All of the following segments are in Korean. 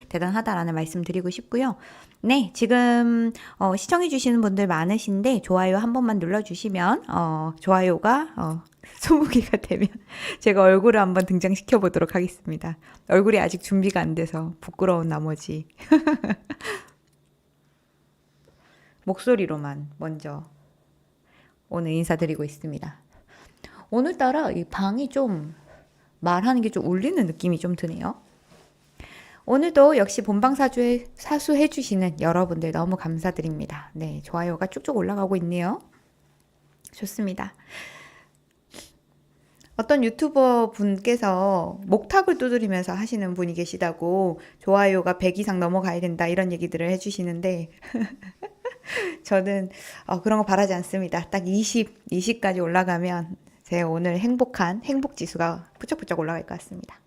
대단하다라는 말씀 드리고 싶고요. 네, 지금 시청해 주시는 분들 많으신데 좋아요 한 번만 눌러주시면 좋아요가 20개가 되면 제가 얼굴을 한번 등장시켜 보도록 하겠습니다. 얼굴이 아직 준비가 안 돼서 부끄러운 나머지 목소리로만 먼저 오늘 인사드리고 있습니다. 오늘따라 이 방이 좀 말하는 게 좀 울리는 느낌이 좀 드네요. 오늘도 역시 본방사수 해주시는 여러분들 너무 감사드립니다. 네, 좋아요가 쭉쭉 올라가고 있네요. 좋습니다. 어떤 유튜버 분께서 목탁을 두드리면서 하시는 분이 계시다고 좋아요가 100 이상 넘어가야 된다 이런 얘기들을 해주시는데 저는 그런 거 바라지 않습니다. 딱 20까지 올라가면 제 오늘 행복 지수가 부쩍부쩍 올라갈 것 같습니다.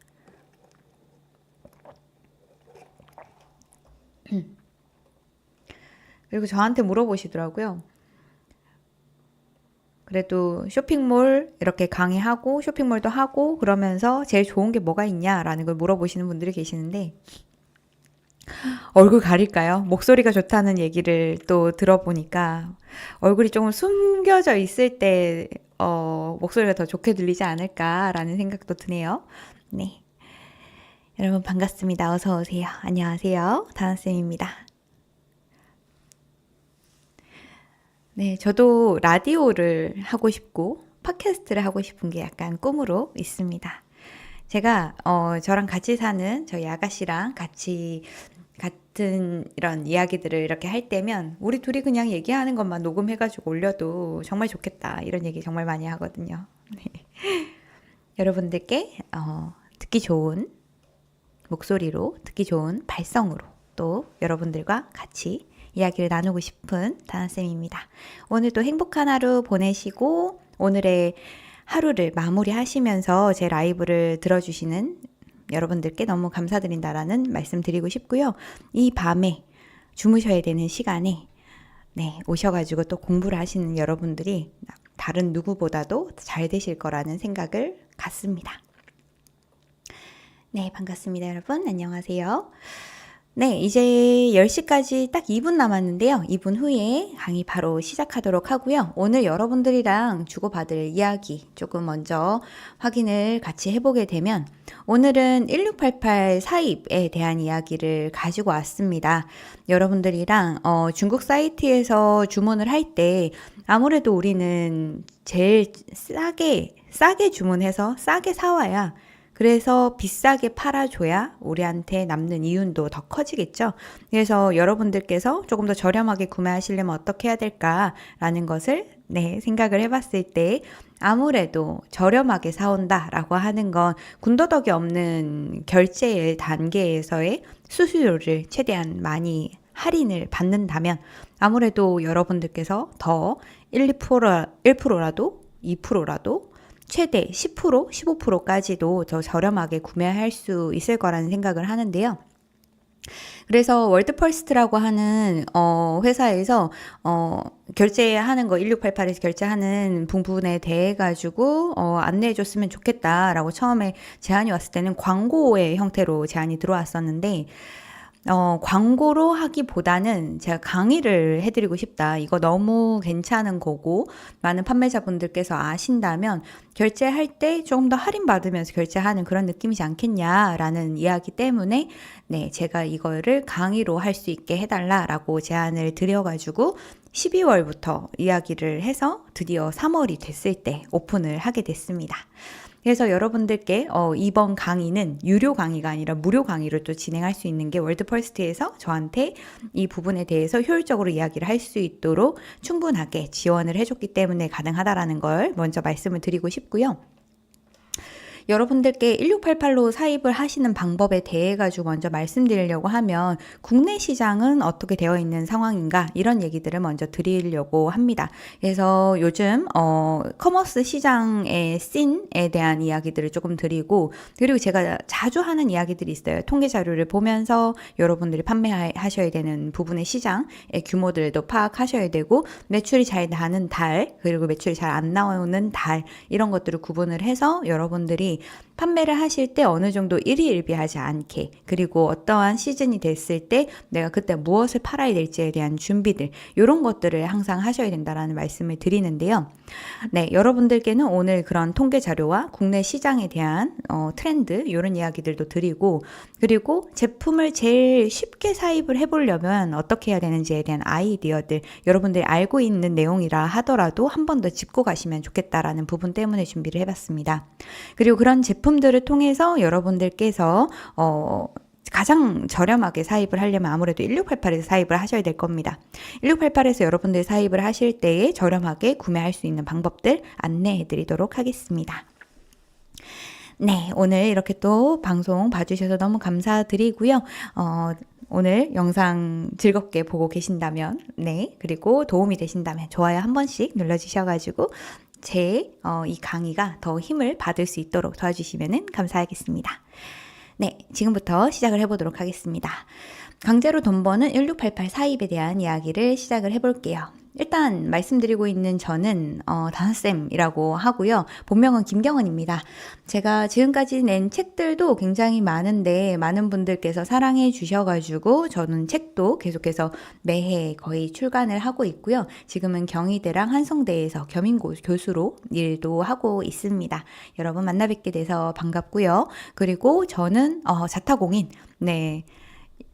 그리고 저한테 물어보시더라고요. 그래도 쇼핑몰 이렇게 강의하고 쇼핑몰도 하고 그러면서 제일 좋은 게 뭐가 있냐라는 걸 물어보시는 분들이 계시는데 얼굴 가릴까요? 목소리가 좋다는 얘기를 또 들어보니까 얼굴이 조금 숨겨져 있을 때 목소리가 더 좋게 들리지 않을까라는 생각도 드네요. 네, 여러분 반갑습니다. 어서 오세요. 안녕하세요. 다나쌤입니다. 네, 저도 라디오를 하고 싶고 팟캐스트를 하고 싶은 게 약간 꿈으로 있습니다. 제가 저랑 같이 사는 저희 아가씨랑 같이 같은 이런 이야기들을 이렇게 할 때면 우리 둘이 그냥 얘기하는 것만 녹음해가지고 올려도 정말 좋겠다 이런 얘기 정말 많이 하거든요. 네. 여러분들께 듣기 좋은 목소리로 듣기 좋은 발성으로 또 여러분들과 같이 이야기를 나누고 싶은 다나쌤입니다. 오늘도 행복한 하루 보내시고 오늘의 하루를 마무리하시면서 제 라이브를 들어주시는 여러분들께 너무 감사드린다라는 말씀 드리고 싶고요. 이 밤에 주무셔야 되는 시간에 네, 오셔가지고 또 공부를 하시는 여러분들이 다른 누구보다도 잘 되실 거라는 생각을 갖습니다. 네, 반갑습니다. 여러분 안녕하세요. 네, 이제 10시까지 딱 2분 남았는데요. 2분 후에 강의 바로 시작하도록 하고요. 오늘 여러분들이랑 주고받을 이야기 조금 먼저 확인을 같이 해보게 되면 오늘은 1688 사입에 대한 이야기를 가지고 왔습니다. 여러분들이랑 중국 사이트에서 주문을 할 때 아무래도 우리는 제일 싸게 주문해서 싸게 사와야 그래서 비싸게 팔아줘야 우리한테 남는 이윤도 더 커지겠죠. 그래서 여러분들께서 조금 더 저렴하게 구매하시려면 어떻게 해야 될까라는 것을 생각을 해봤을 때 아무래도 저렴하게 사온다라고 하는 건 군더더기 없는 결제 단계에서의 수수료를 최대한 많이 할인을 받는다면 아무래도 여러분들께서 더 1%라도 2%라도 최대 10%, 15%까지도 더 저렴하게 구매할 수 있을 거라는 생각을 하는데요. 그래서 월드펄스트라고 하는 회사에서 결제하는 거 1688에서 결제하는 부분에 대해 가지고 안내해 줬으면 좋겠다라고 처음에 제안이 왔을 때는 광고의 형태로 제안이 들어왔었는데 광고로 하기보다는 제가 강의를 해드리고 싶다. 이거 너무 괜찮은 거고 많은 판매자분들께서 아신다면 결제할 때 조금 더 할인받으면서 결제하는 그런 느낌이지 않겠냐라는 이야기 때문에 제가 이거를 강의로 할 수 있게 해달라라고 제안을 드려가지고 12월부터 이야기를 해서 드디어 3월이 됐을 때 오픈을 하게 됐습니다. 그래서 여러분들께 이번 강의는 유료 강의가 아니라 무료 강의를 또 진행할 수 있는 게 월드펄스트에서 저한테 이 부분에 대해서 효율적으로 이야기를 할 수 있도록 충분하게 지원을 해줬기 때문에 가능하다라는 걸 먼저 말씀을 드리고 싶고요. 여러분들께 1688로 사입을 하시는 방법에 대해 가지고 먼저 말씀드리려고 하면 국내 시장은 어떻게 되어 있는 상황인가 이런 얘기들을 먼저 드리려고 합니다. 그래서 요즘 커머스 시장의 씬에 대한 이야기들을 조금 드리고 그리고 제가 자주 하는 이야기들이 있어요. 통계 자료를 보면서 여러분들이 판매하셔야 되는 부분의 시장의 규모들도 파악하셔야 되고 매출이 잘 나는 달 그리고 매출이 잘 안 나오는 달 이런 것들을 구분을 해서 여러분들이 여러분들이 판매를 하실 때 어느 정도 일희일비하지 않게, 그리고 어떠한 시즌이 됐을 때 내가 그때 무엇을 팔아야 될지에 대한 준비들, 이런 것들을 항상 하셔야 된다라는 말씀을 드리는데요. 네, 여러분들께는 오늘 그런 통계 자료와 국내 시장에 대한 트렌드, 이런 이야기들도 드리고, 그리고 제품을 제일 쉽게 사입을 해보려면 어떻게 해야 되는지에 대한 아이디어들, 여러분들이 알고 있는 내용이라 하더라도 한 번 더 짚고 가시면 좋겠다라는 부분 때문에 준비를 해봤습니다. 그리고 그런 제품들을 통해서 여러분들께서 가장 저렴하게 사입을 하려면 아무래도 1688에서 사입을 하셔야 될 겁니다. 1688에서 여러분들 사입을 하실 때에 저렴하게 구매할 수 있는 방법들 안내해 드리도록 하겠습니다. 네, 오늘 이렇게 또 방송 봐주셔서 너무 감사드리고요. 오늘 영상 즐겁게 보고 계신다면, 네, 그리고 도움이 되신다면 좋아요 한 번씩 눌러주셔가지고 이 강의가 더 힘을 받을 수 있도록 도와주시면 감사하겠습니다. 네, 지금부터 시작을 해보도록 하겠습니다. 강제로 돈 버는 1688 사입에 대한 이야기를 시작을 해볼게요. 일단 말씀드리고 있는 저는 다나쌤이라고 하고요. 본명은 김경은입니다. 제가 지금까지 낸 책들도 굉장히 많은데 많은 분들께서 사랑해 주셔가지고 저는 책도 계속해서 매해 거의 출간을 하고 있고요. 지금은 경희대랑 한성대에서 겸임 교수로 일도 하고 있습니다. 여러분 만나 뵙게 돼서 반갑고요. 그리고 저는 자타공인, 네,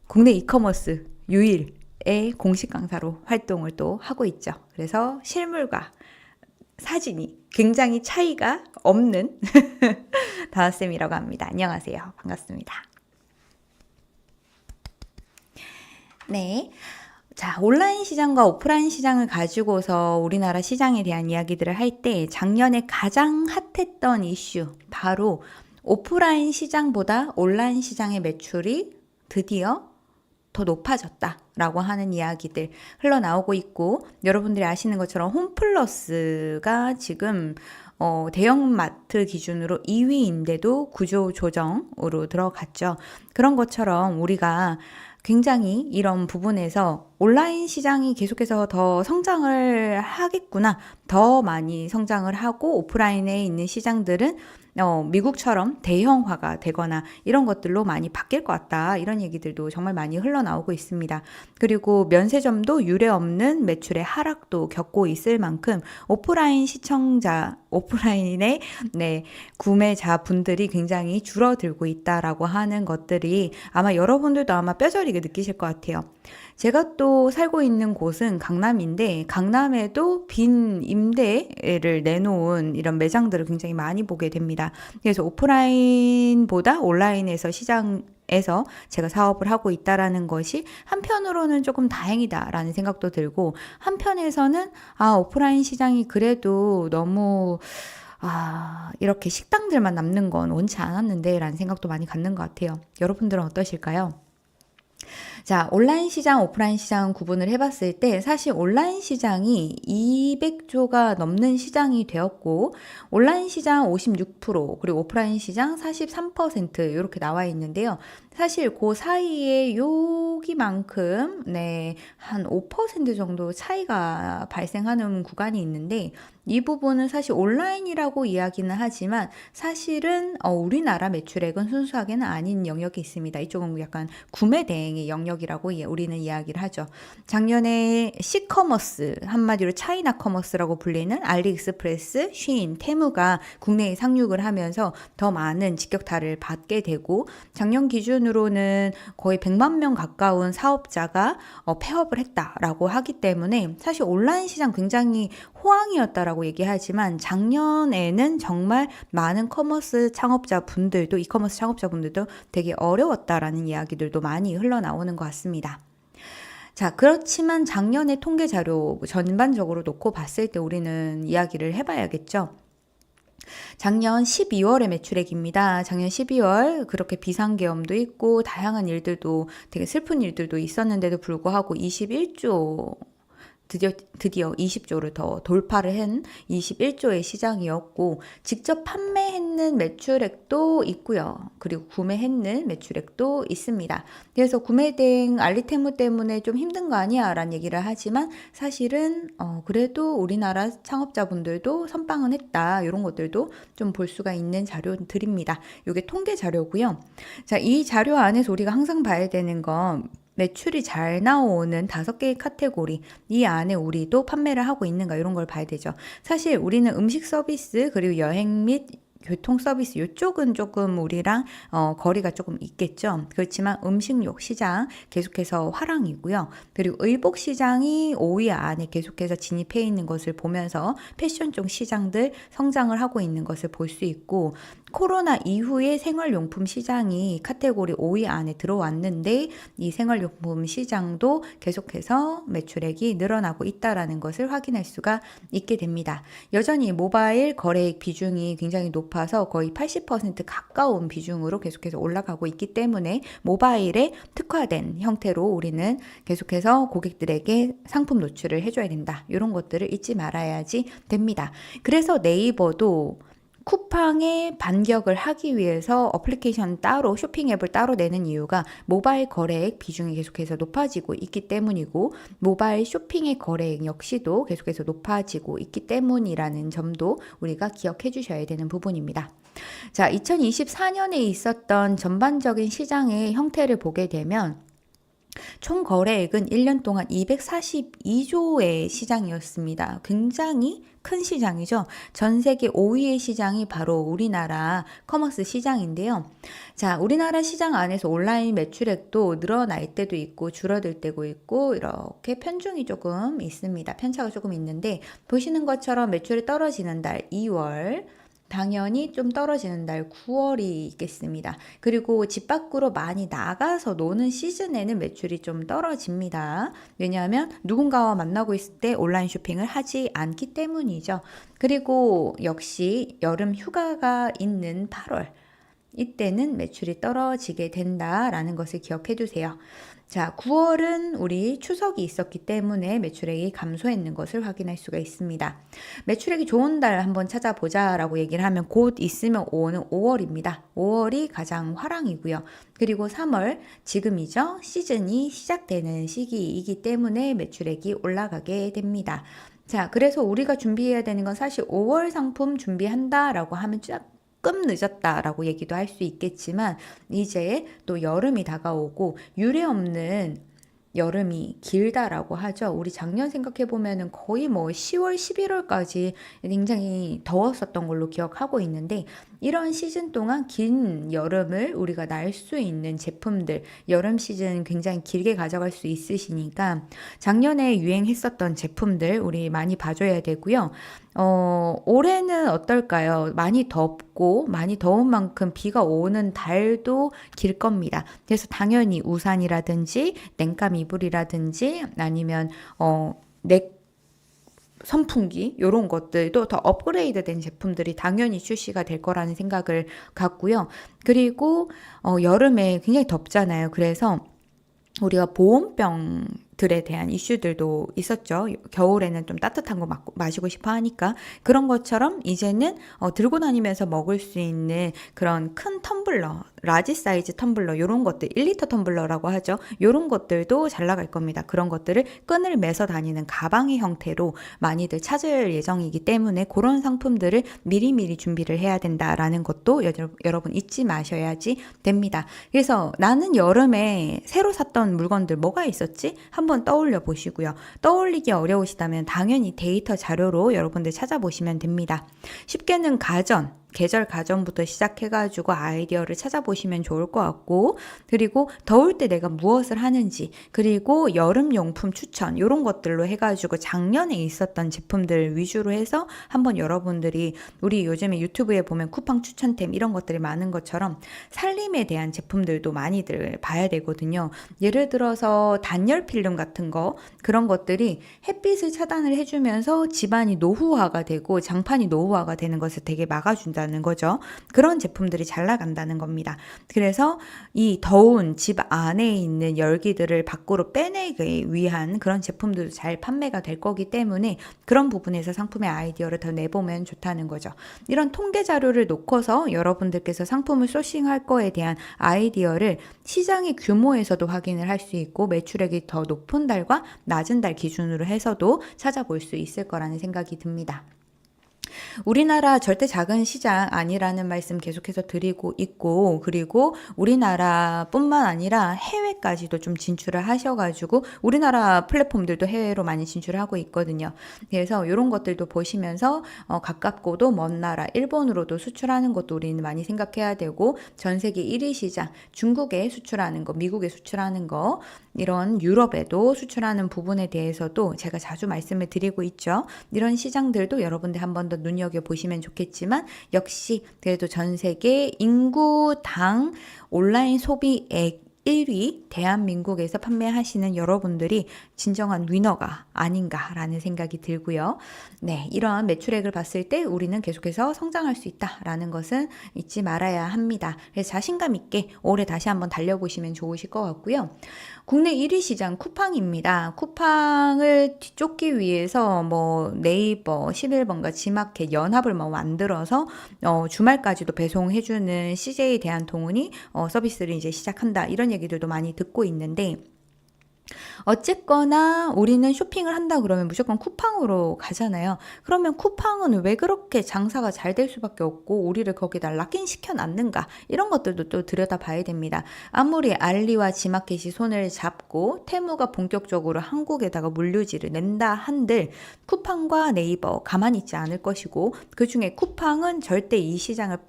국내 이커머스 유일의 공식 강사로 활동을 또 하고 있죠. 그래서 실물과 사진이 굉장히 차이가 없는 다나쌤이라고 합니다. 안녕하세요. 반갑습니다. 네. 자, 온라인 시장과 오프라인 시장을 가지고서 우리나라 시장에 대한 이야기들을 할 때 작년에 가장 핫했던 이슈, 바로 오프라인 시장보다 온라인 시장의 매출이 드디어 더 높아졌다라고 하는 이야기들 흘러나오고 있고, 여러분들이 아시는 것처럼 홈플러스가 지금 대형마트 기준으로 2위인데도 구조 조정으로 들어갔죠. 그런 것처럼 우리가 굉장히 이런 부분에서 온라인 시장이 계속해서 더 성장을 하겠구나, 더 많이 성장을 하고 오프라인에 있는 시장들은 미국처럼 대형화가 되거나 이런 것들로 많이 바뀔 것 같다, 이런 얘기들도 정말 많이 흘러나오고 있습니다. 그리고 면세점도 유례없는 매출의 하락도 겪고 있을 만큼 오프라인의 구매자 분들이 굉장히 줄어들고 있다라고 하는 것들이 아마 여러분들도 아마 뼈저리게 느끼실 것 같아요. 제가 또 살고 있는 곳은 강남인데, 강남에도 빈 임대를 내놓은 이런 매장들을 굉장히 많이 보게 됩니다. 그래서 오프라인보다 온라인에서 시장에서 제가 사업을 하고 있다라는 것이 한편으로는 조금 다행이다라는 생각도 들고, 한편에서는 오프라인 시장이 그래도 너무 이렇게 식당들만 남는 건 원치 않았는데 라는 생각도 많이 갖는 것 같아요. 여러분들은 어떠실까요? 자, 온라인 시장, 오프라인 시장 구분을 해봤을 때 사실 온라인 시장이 200조가 넘는 시장이 되었고, 온라인 시장 56%, 그리고 오프라인 시장 43% 이렇게 나와 있는데요. 사실 그 사이에 여기만큼 한 5% 정도 차이가 발생하는 구간이 있는데, 이 부분은 사실 온라인이라고 이야기는 하지만 사실은 우리나라 매출액은 순수하게는 아닌 영역이 있습니다. 이쪽은 약간 구매 대행의 영역이라고 우리는 이야기를 하죠. 작년에 C커머스, 한마디로 차이나 커머스라고 불리는 알리익스프레스, 쉬인, 테무가 국내에 상륙을 하면서 더 많은 직격탄을 받게 되고, 작년 기준으로는 거의 100만 명 가까운 사업자가 폐업을 했다라고 하기 때문에 사실 온라인 시장 굉장히 호황이었다라고 얘기하지만, 작년에는 정말 많은 이커머스 창업자분들도 되게 어려웠다라는 이야기들도 많이 흘러나오는 것 같습니다. 자, 그렇지만 작년의 통계 자료 전반적으로 놓고 봤을 때 우리는 이야기를 해봐야겠죠. 작년 12월의 매출액입니다. 작년 12월 그렇게 비상계엄도 있고 다양한 일들도, 되게 슬픈 일들도 있었는데도 불구하고 21조 드디어 20조를 더 돌파를 한 21조의 시장이었고, 직접 판매했는 매출액도 있고요. 그리고 구매했는 매출액도 있습니다. 그래서 구매 대행 알리테무 때문에 좀 힘든 거 아니야 라는 얘기를 하지만, 사실은 그래도 우리나라 창업자분들도 선방은 했다, 이런 것들도 좀 볼 수가 있는 자료들입니다. 이게 통계 자료고요. 자, 이 자료 안에서 우리가 항상 봐야 되는 건 매출이 잘 나오는 5개의 카테고리, 이 안에 우리도 판매를 하고 있는가, 이런 걸 봐야 되죠. 사실 우리는 음식 서비스 그리고 여행 및 교통 서비스, 이쪽은 조금 우리랑 거리가 조금 있겠죠. 그렇지만 음식료 시장 계속해서 화랑이고요. 그리고 의복 시장이 5위 안에 계속해서 진입해 있는 것을 보면서 패션 쪽 시장들 성장을 하고 있는 것을 볼 수 있고, 코로나 이후에 생활용품 시장이 카테고리 5위 안에 들어왔는데, 이 생활용품 시장도 계속해서 매출액이 늘어나고 있다는 것을 확인할 수가 있게 됩니다. 여전히 모바일 거래액 비중이 굉장히 높아서 거의 80% 가까운 비중으로 계속해서 올라가고 있기 때문에, 모바일에 특화된 형태로 우리는 계속해서 고객들에게 상품 노출을 해줘야 된다, 이런 것들을 잊지 말아야지 됩니다. 그래서 네이버도 쿠팡에 반격을 하기 위해서 어플리케이션 따로, 쇼핑 앱을 따로 내는 이유가 모바일 거래액 비중이 계속해서 높아지고 있기 때문이고, 모바일 쇼핑의 거래액 역시도 계속해서 높아지고 있기 때문이라는 점도 우리가 기억해 주셔야 되는 부분입니다. 자, 2024년에 있었던 전반적인 시장의 형태를 보게 되면, 총 거래액은 1년 동안 242조의 시장이었습니다. 굉장히 큰 시장이죠. 전 세계 5위의 시장이 바로 우리나라 커머스 시장인데요. 자, 우리나라 시장 안에서 온라인 매출액도 늘어날 때도 있고 줄어들 때도 있고, 이렇게 편중이 조금 있습니다. 편차가 조금 있는데, 보시는 것처럼 매출이 떨어지는 달 2월, 당연히 좀 떨어지는 달 9월이 있겠습니다. 그리고 집 밖으로 많이 나가서 노는 시즌에는 매출이 좀 떨어집니다. 왜냐하면 누군가와 만나고 있을 때 온라인 쇼핑을 하지 않기 때문이죠. 그리고 역시 여름 휴가가 있는 8월, 이때는 매출이 떨어지게 된다라는 것을 기억해 두세요. 자, 9월은 우리 추석이 있었기 때문에 매출액이 감소했는 것을 확인할 수가 있습니다. 매출액이 좋은 달 한번 찾아보자 라고 얘기를 하면 곧 있으면 오는 5월입니다. 5월이 가장 화랑이고요. 그리고 3월, 지금이죠. 시즌이 시작되는 시기이기 때문에 매출액이 올라가게 됩니다. 자, 그래서 우리가 준비해야 되는 건, 사실 5월 상품 준비한다라고 하면 조금 늦었다라고 얘기도 할 수 있겠지만, 이제 또 여름이 다가오고 유례없는 여름이 길다라고 하죠. 우리 작년 생각해 보면은 거의 뭐 10월, 11월까지 굉장히 더웠었던 걸로 기억하고 있는데, 이런 시즌 동안 긴 여름을 우리가 날 수 있는 제품들, 여름 시즌 굉장히 길게 가져갈 수 있으시니까 작년에 유행했었던 제품들 우리 많이 봐줘야 되고요. 올해는 어떨까요? 많이 덥고, 많이 더운 만큼 비가 오는 달도 길 겁니다. 그래서 당연히 우산이라든지 냉감 이불이라든지 아니면 넥 선풍기, 이런 것들도 더 업그레이드 된 제품들이 당연히 출시가 될 거라는 생각을 갖고요. 그리고 여름에 굉장히 덥잖아요. 그래서 우리가 보온병들에 대한 이슈들도 있었죠. 겨울에는 좀 따뜻한 거 마시고 싶어 하니까. 그런 것처럼 이제는 들고 다니면서 먹을 수 있는 그런 큰 텀블러, 라지 사이즈 텀블러, 이런 것들, 1리터 텀블러라고 하죠. 이런 것들도 잘 나갈 겁니다. 그런 것들을 끈을 매서 다니는 가방의 형태로 많이들 찾을 예정이기 때문에, 그런 상품들을 미리미리 준비를 해야 된다라는 것도 여러분 잊지 마셔야지 됩니다. 그래서 나는 여름에 새로 샀던 물건들 뭐가 있었지? 한번 떠올려 보시고요. 떠올리기 어려우시다면 당연히 데이터 자료로 여러분들 찾아보시면 됩니다. 쉽게는 계절 가전부터 시작해가지고 아이디어를 찾아보시면 좋을 것 같고, 그리고 더울 때 내가 무엇을 하는지, 그리고 여름용품 추천, 이런 것들로 해가지고 작년에 있었던 제품들 위주로 해서 한번 여러분들이, 우리 요즘에 유튜브에 보면 쿠팡 추천템 이런 것들이 많은 것처럼 살림에 대한 제품들도 많이들 봐야 되거든요. 예를 들어서 단열 필름 같은 거, 그런 것들이 햇빛을 차단을 해주면서 집안이 노후화가 되고 장판이 노후화가 되는 것을 되게 막아준다 준다는 거죠. 그런 제품들이 잘 나간다는 겁니다. 그래서 이 더운 집 안에 있는 열기들을 밖으로 빼내기 위한 그런 제품들도 잘 판매가 될 거기 때문에 그런 부분에서 상품의 아이디어를 더 내보면 좋다는 거죠. 이런 통계 자료를 놓고서 여러분들께서 상품을 소싱할 거에 대한 아이디어를 시장의 규모에서도 확인을 할 수 있고 매출액이 더 높은 달과 낮은 달 기준으로 해서도 찾아볼 수 있을 거라는 생각이 듭니다. 우리나라 절대 작은 시장 아니라는 말씀 계속해서 드리고 있고, 그리고 우리나라뿐만 아니라 해외까지도 좀 진출을 하셔가지고 우리나라 플랫폼들도 해외로 많이 진출하고 있거든요. 그래서 이런 것들도 보시면서 가깝고도 먼 나라 일본으로도 수출하는 것도 우리는 많이 생각해야 되고, 전 세계 1위 시장 중국에 수출하는 거, 미국에 수출하는 거, 이런 유럽에도 수출하는 부분에 대해서도 제가 자주 말씀을 드리고 있죠. 이런 시장들도 여러분들 한 번 더 눈여겨보시면 좋겠지만, 역시 그래도 전 세계 인구당 온라인 소비액 1위 대한민국에서 판매하시는 여러분들이 진정한 위너가 아닌가라는 생각이 들고요. 네, 이러한 매출액을 봤을 때 우리는 계속해서 성장할 수 있다라는 것은 잊지 말아야 합니다. 그래서 자신감 있게 올해 다시 한번 달려보시면 좋으실 것 같고요. 국내 1위 시장 쿠팡입니다. 쿠팡을 뒤쫓기 위해서 뭐 네이버, 11번가 지마켓 연합을 뭐 만들어서 주말까지도 배송해주는 CJ 대한통운이 서비스를 이제 시작한다, 이런 얘기들도 많이 듣고 있는데, 어쨌거나 우리는 쇼핑을 한다 그러면 무조건 쿠팡으로 가잖아요. 그러면 쿠팡은 왜 그렇게 장사가 잘 될 수밖에 없고 우리를 거기다 락인시켜 놨는가, 이런 것들도 또 들여다봐야 됩니다. 아무리 알리와 지마켓이 손을 잡고 테무가 본격적으로 한국에다가 물류지를 낸다 한들 쿠팡과 네이버 가만히 있지 않을 것이고, 그중에 쿠팡은 절대 이 시장을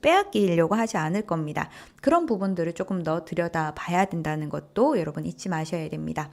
빼앗기려고 하지 않을 겁니다. 그런 부분들을 조금 더 들여다봐야 된다는 것도 여러분 잊지 마셔야 됩니다.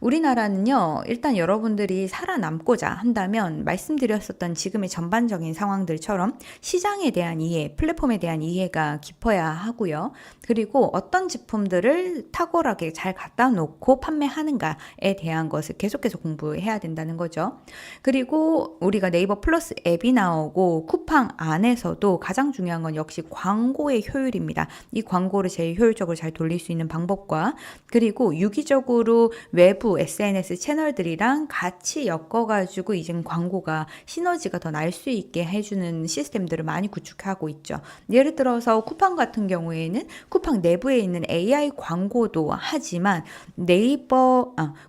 우리나라는요, 일단 여러분들이 살아남고자 한다면 말씀드렸었던 지금의 전반적인 상황들처럼 시장에 대한 이해, 플랫폼에 대한 이해가 깊어야 하고요. 그리고 어떤 제품들을 탁월하게 잘 갖다 놓고 판매하는가에 대한 것을 계속해서 공부해야 된다는 거죠. 그리고 우리가 네이버 플러스 앱이 나오고 쿠팡 안에서도 가장 중요한 건 역시 광고의 효율입니다. 이 광고를 제일 효율적으로 잘 돌릴 수 있는 방법과, 그리고 유기적으로 외부 SNS 채널들이랑 같이 엮어가지고 이제 광고가 시너지가 더 날 수 있게 해주는 시스템들을 많이 구축하고 있죠. 예를 들어서 쿠팡 같은 경우에는 쿠팡 내부에 있는 AI 광고도 하지만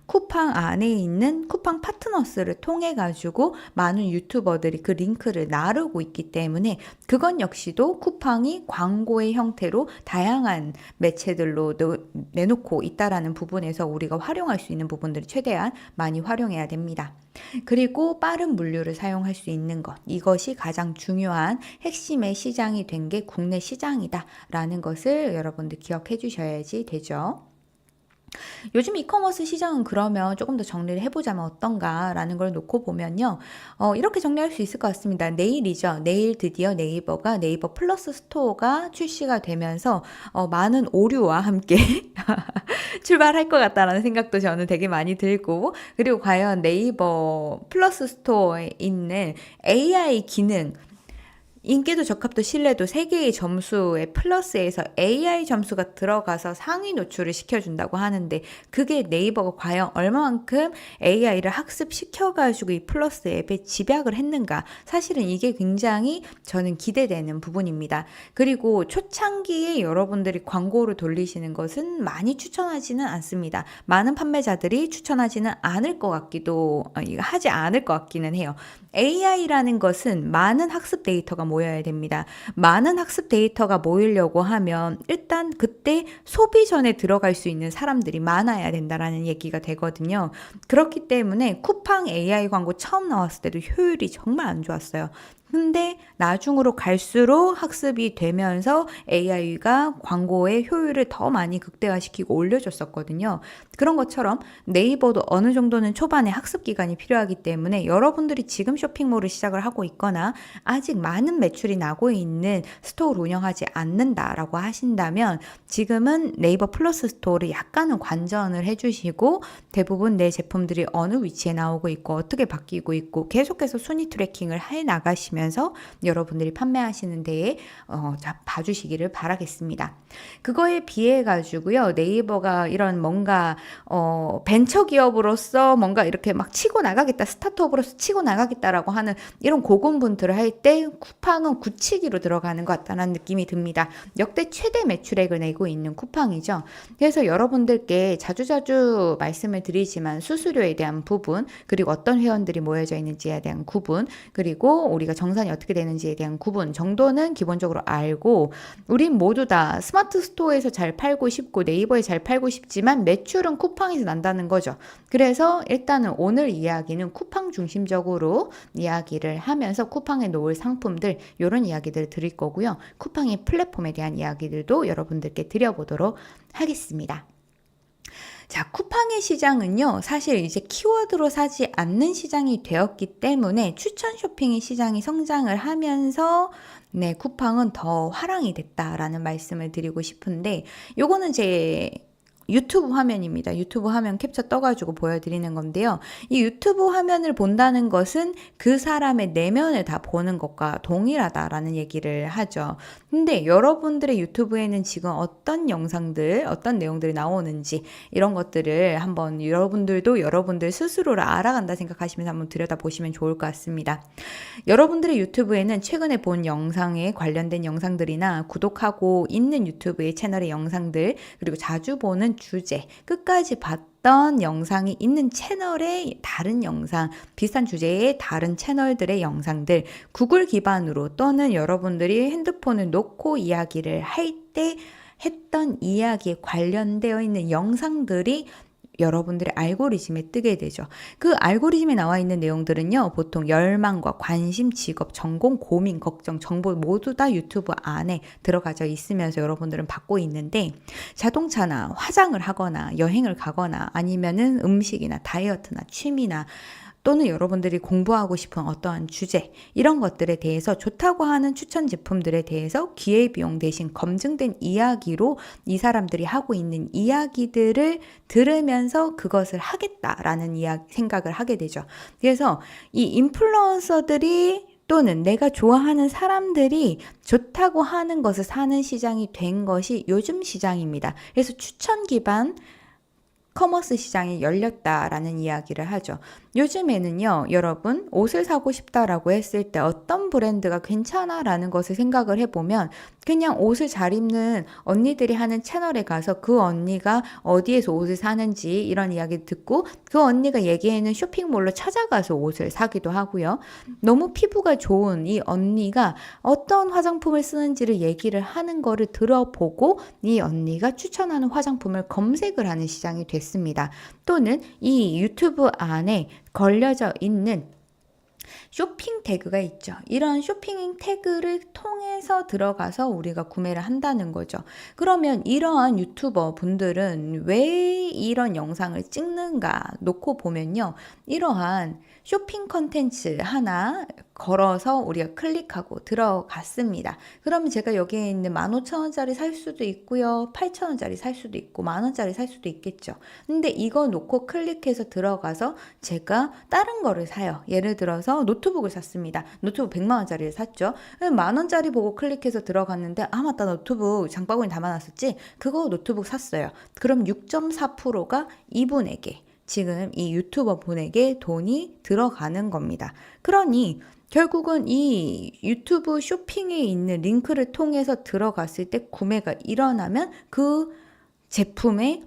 쿠팡 안에 있는 쿠팡 파트너스를 통해 가지고 많은 유튜버들이 그 링크를 나르고 있기 때문에 그건 역시도 쿠팡이 광고의 형태로 다양한 매체들로 내놓고 있다라는 부분에서 우리가 활용할 수 있는 부분들을 최대한 많이 활용해야 됩니다. 그리고 빠른 물류를 사용할 수 있는 것, 이것이 가장 중요한 핵심의 시장이 된 게 국내 시장이다라는 것을 여러분들 기억해 주셔야지 되죠. 요즘 이커머스 시장은 그러면 조금 더 정리를 해보자면 어떤가라는 걸 놓고 보면요. 이렇게 정리할 수 있을 것 같습니다. 내일이죠. 내일 드디어 네이버가 네이버 플러스 스토어가 출시가 되면서 많은 오류와 함께 출발할 것 같다라는 생각도 저는 되게 많이 들고, 그리고 과연 네이버 플러스 스토어에 있는 AI 기능, 인기도 적합도 신뢰도 3개의 점수의 플러스에서 AI 점수가 들어가서 상위 노출을 시켜준다고 하는데, 그게 네이버가 과연 얼마만큼 AI를 학습시켜가지고 이 플러스 앱에 집약을 했는가, 사실은 이게 굉장히 저는 기대되는 부분입니다. 그리고 초창기에 여러분들이 광고를 돌리시는 것은 많이 추천하지는 않습니다. 많은 판매자들이 추천하지는 않을 것 같기도, 하지 않을 것 같기는 해요. AI라는 것은 많은 학습 데이터가 모여야 됩니다. 많은 학습 데이터가 모이려고 하면 일단 그때 소비 전에 들어갈 수 있는 사람들이 많아야 된다라는 얘기가 되거든요. 그렇기 때문에 쿠팡 AI 광고 처음 나왔을 때도 효율이 정말 안 좋았어요. 근데 나중으로 갈수록 학습이 되면서 AI가 광고의 효율을 더 많이 극대화시키고 올려줬었거든요. 그런 것처럼 네이버도 어느 정도는 초반에 학습 기간이 필요하기 때문에 여러분들이 지금 쇼핑몰을 시작을 하고 있거나 아직 많은 매출이 나고 있는 스토어를 운영하지 않는다라고 하신다면 지금은 네이버 플러스 스토어를 약간은 관전을 해주시고 대부분 내 제품들이 어느 위치에 나오고 있고 어떻게 바뀌고 있고 계속해서 순위 트래킹을 해 나가시면 보시면서 여러분들이 판매하시는 데에 봐주시기를 바라겠습니다. 그거에 비해 가지고요, 네이버가 이런 뭔가 벤처 기업으로서 뭔가 이렇게 막 치고 나가겠다, 스타트업으로서 치고 나가겠다라고 하는 이런 고군분투를 할 때 쿠팡은 굳히기로 들어가는 것 같다는 느낌이 듭니다. 역대 최대 매출액을 내고 있는 쿠팡이죠. 그래서 여러분들께 자주자주 말씀을 드리지만 수수료에 대한 부분, 그리고 어떤 회원들이 모여져 있는지에 대한 구분, 그리고 우리가 정산이 어떻게 되는지에 대한 구분 정도는 기본적으로 알고, 우린 모두 다 스마트 스토어에서 잘 팔고 싶고 네이버에 잘 팔고 싶지만 매출은 쿠팡에서 난다는 거죠. 그래서 일단은 오늘 이야기는 쿠팡 중심적으로 이야기를 하면서 쿠팡에 놓을 상품들, 이런 이야기들을 드릴 거고요. 쿠팡의 플랫폼에 대한 이야기들도 여러분들께 드려보도록 하겠습니다. 자, 쿠팡의 시장은요, 사실 이제 키워드로 사지 않는 시장이 되었기 때문에 추천 쇼핑의 시장이 성장을 하면서 네, 쿠팡은 더 화랑이 됐다라는 말씀을 드리고 싶은데, 요거는 제 유튜브 화면입니다. 유튜브 화면 캡처 떠가지고 보여드리는 건데요. 이 유튜브 화면을 본다는 것은 그 사람의 내면을 다 보는 것과 동일하다라는 얘기를 하죠. 근데 여러분들의 유튜브에는 지금 어떤 영상들, 어떤 내용들이 나오는지 이런 것들을 한번 여러분들도 여러분들 스스로를 알아간다 생각하시면서 한번 들여다보시면 좋을 것 같습니다. 여러분들의 유튜브에는 최근에 본 영상에 관련된 영상들이나 구독하고 있는 유튜브의 채널의 영상들, 그리고 자주 보는 주제, 끝까지 봤던 영상이 있는 채널의 다른 영상, 비슷한 주제의 다른 채널들의 영상들, 구글 기반으로 또는 여러분들이 핸드폰을 놓고 이야기를 할 때 했던 이야기에 관련되어 있는 영상들이 여러분들의 알고리즘에 뜨게 되죠. 그 알고리즘에 나와 있는 내용들은요, 보통 열망과 관심, 직업, 전공, 고민, 걱정, 정보 모두 다 유튜브 안에 들어가져 있으면서 여러분들은 받고 있는데, 자동차나 화장을 하거나 여행을 가거나 아니면은 음식이나 다이어트나 취미나 또는 여러분들이 공부하고 싶은 어떠한 주제, 이런 것들에 대해서 좋다고 하는 추천 제품들에 대해서 기회비용 대신 검증된 이야기로 이 사람들이 하고 있는 이야기들을 들으면서 그것을 하겠다라는 생각을 하게 되죠. 그래서 이 인플루언서들이 또는 내가 좋아하는 사람들이 좋다고 하는 것을 사는 시장이 된 것이 요즘 시장입니다. 그래서 추천 기반 커머스 시장이 열렸다라는 이야기를 하죠. 요즘에는요, 여러분, 옷을 사고 싶다라고 했을 때 어떤 브랜드가 괜찮아라는 것을 생각을 해보면 그냥 옷을 잘 입는 언니들이 하는 채널에 가서 그 언니가 어디에서 옷을 사는지 이런 이야기 듣고 그 언니가 얘기하는 쇼핑몰로 찾아가서 옷을 사기도 하고요. 너무 피부가 좋은 이 언니가 어떤 화장품을 쓰는지를 얘기를 하는 거를 들어보고 이 언니가 추천하는 화장품을 검색을 하는 시장이 됐습니다. 또는 이 유튜브 안에 걸려져 있는 쇼핑 태그가 있죠. 이런 쇼핑 태그를 통해서 들어가서 우리가 구매를 한다는 거죠. 그러면 이러한 유튜버 분들은 왜 이런 영상을 찍는가 놓고 보면요, 이러한 쇼핑 컨텐츠 하나 걸어서 우리가 클릭하고 들어갔습니다. 그러면 제가 여기에 있는 15,000원짜리 살 수도 있고요, 8,000원짜리 살 수도 있고, 만원짜리 살 수도 있겠죠. 근데 이거 놓고 클릭해서 들어가서 제가 다른 거를 사요. 예를 들어서 노트북을 샀습니다. 노트북 100만원짜리를 샀죠. 만원짜리 보고 클릭해서 들어갔는데, 아 맞다, 노트북 장바구니 담아놨었지? 그거 노트북 샀어요. 그럼 6.4%가 이분에게, 지금 이 유튜버 분에게 돈이 들어가는 겁니다. 그러니 결국은 이 유튜브 쇼핑에 있는 링크를 통해서 들어갔을 때 구매가 일어나면 그 제품의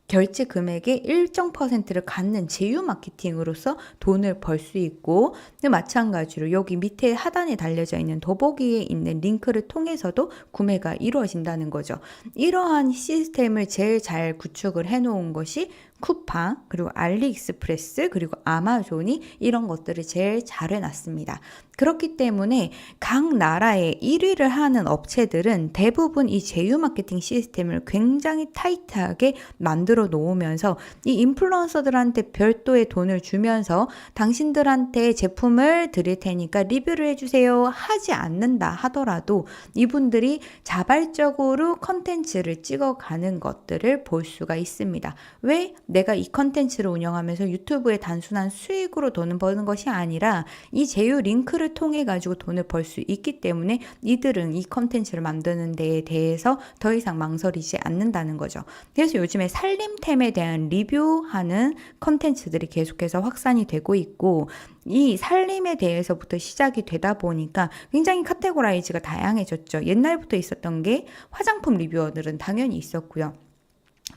결제 금액의 일정 퍼센트를 갖는 제휴 마케팅으로서 돈을 벌 수 있고, 마찬가지로 여기 밑에 하단에 달려져 있는 더보기에 있는 링크를 통해서도 구매가 이루어진다는 거죠. 이러한 시스템을 제일 잘 구축을 해놓은 것이 쿠팡, 그리고 알리익스프레스, 그리고 아마존이 이런 것들을 제일 잘 해놨습니다. 그렇기 때문에 각 나라의 1위를 하는 업체들은 대부분 이 제휴 마케팅 시스템을 굉장히 타이트하게 만들어 놓으면서 이 인플루언서들한테 별도의 돈을 주면서 당신들한테 제품을 드릴 테니까 리뷰를 해주세요 하지 않는다 하더라도 이분들이 자발적으로 컨텐츠를 찍어가는 것들을 볼 수가 있습니다. 왜? 내가 이 컨텐츠를 운영하면서 유튜브에 단순한 수익으로 돈을 버는 것이 아니라 이 제휴 링크를 판매를 통해 가지고 돈을 벌 수 있기 때문에 이들은 이 컨텐츠를 만드는 데에 대해서 더 이상 망설이지 않는다는 거죠. 그래서 요즘에 살림템에 대한 리뷰하는 컨텐츠들이 계속해서 확산이 되고 있고, 이 살림에 대해서부터 시작이 되다 보니까 굉장히 카테고라이즈가 다양해졌죠. 옛날부터 있었던 게 화장품 리뷰어들은 당연히 있었고요.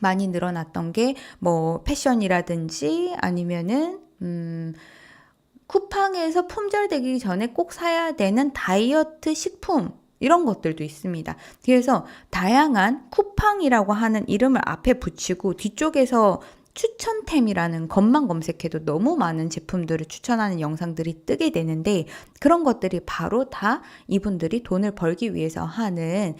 많이 늘어났던 게 뭐 패션이라든지 아니면은 쿠팡에서 품절되기 전에 꼭 사야 되는 다이어트 식품, 이런 것들도 있습니다. 그래서 다양한 쿠팡이라고 하는 이름을 앞에 붙이고 뒤쪽에서 추천템이라는 것만 검색해도 너무 많은 제품들을 추천하는 영상들이 뜨게 되는데, 그런 것들이 바로 다 이분들이 돈을 벌기 위해서 하는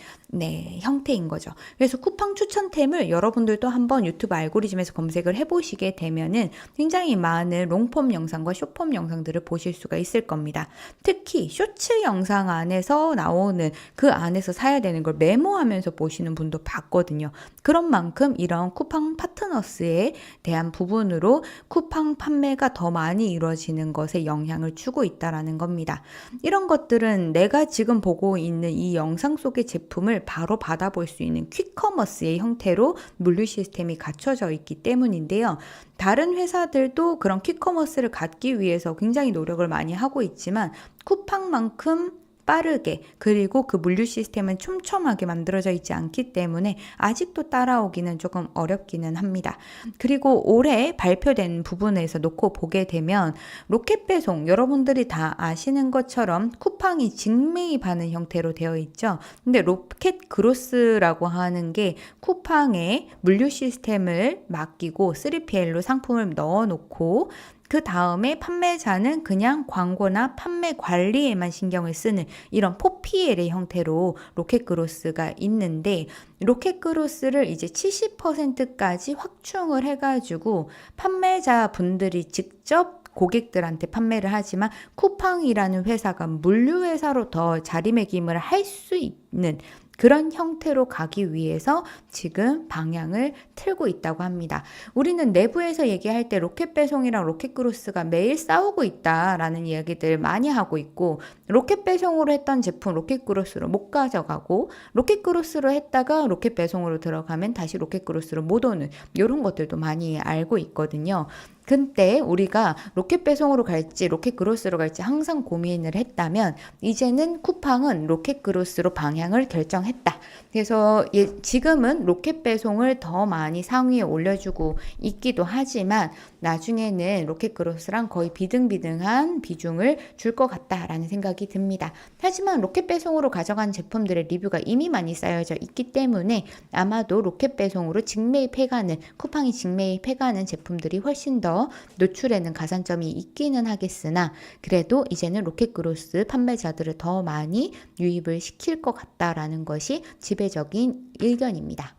형태인 거죠. 그래서 쿠팡 추천템을 여러분들도 한번 유튜브 알고리즘에서 검색을 해보시게 되면은 굉장히 많은 롱폼 영상과 숏폼 영상들을 보실 수가 있을 겁니다. 특히 쇼츠 영상 안에서 나오는 그 안에서 사야 되는 걸 메모하면서 보시는 분도 봤거든요. 그런 만큼 이런 쿠팡 파트너스에 대한 부분으로 쿠팡 판매가 더 많이 이루어지는 것에 영향을 주고 있다라는 겁니다. 이런 것들은 내가 지금 보고 있는 이 영상 속의 제품을 바로 받아볼 수 있는 퀵커머스의 형태로 물류 시스템이 갖춰져 있기 때문인데요. 다른 회사들도 그런 퀵커머스를 갖기 위해서 굉장히 노력을 많이 하고 있지만 쿠팡만큼 빠르게, 그리고 그 물류 시스템은 촘촘하게 만들어져 있지 않기 때문에 아직도 따라오기는 조금 어렵기는 합니다. 그리고 올해 발표된 부분에서 놓고 보게 되면 로켓 배송, 여러분들이 다 아시는 것처럼 쿠팡이 직매입하는 형태로 되어 있죠. 근데 로켓 그로스라고 하는 게 쿠팡의 물류 시스템을 맡기고 3PL로 상품을 넣어놓고 그 다음에 판매자는 그냥 광고나 판매 관리에만 신경을 쓰는 이런 4PL의 형태로 로켓그로스가 있는데, 로켓그로스를 이제 70%까지 확충을 해가지고 판매자 분들이 직접 고객들한테 판매를 하지만 쿠팡이라는 회사가 물류회사로 더 자리매김을 할 수 있는 그런 형태로 가기 위해서 지금 방향을 틀고 있다고 합니다. 우리는 내부에서 얘기할 때 로켓 배송이랑 로켓 그로스가 매일 싸우고 있다라는 이야기들 많이 하고 있고, 로켓 배송으로 했던 제품 로켓 그로스로 못 가져가고, 로켓 그로스로 했다가 로켓 배송으로 들어가면 다시 로켓 그로스로 못 오는 이런 것들도 많이 알고 있거든요. 근데 우리가 로켓 배송으로 갈지 로켓 그로스로 갈지 항상 고민을 했다면, 이제는 쿠팡은 로켓 그로스로 방향을 결정했다. 그래서 지금은 로켓 배송을 더 많이 상위에 올려주고 있기도 하지만 나중에는 로켓 그로스랑 거의 비등비등한 비중을 줄 것 같다라는 생각이 듭니다. 하지만 로켓 배송으로 가져간 제품들의 리뷰가 이미 많이 쌓여져 있기 때문에 아마도 로켓 배송으로 직매입해가는, 쿠팡이 직매입해가는 제품들이 훨씬 더 노출에는 가산점이 있기는 하겠으나, 그래도 이제는 로켓 그로스 판매자들을 더 많이 유입을 시킬 것 같다라는 것이 지배적인 의견입니다.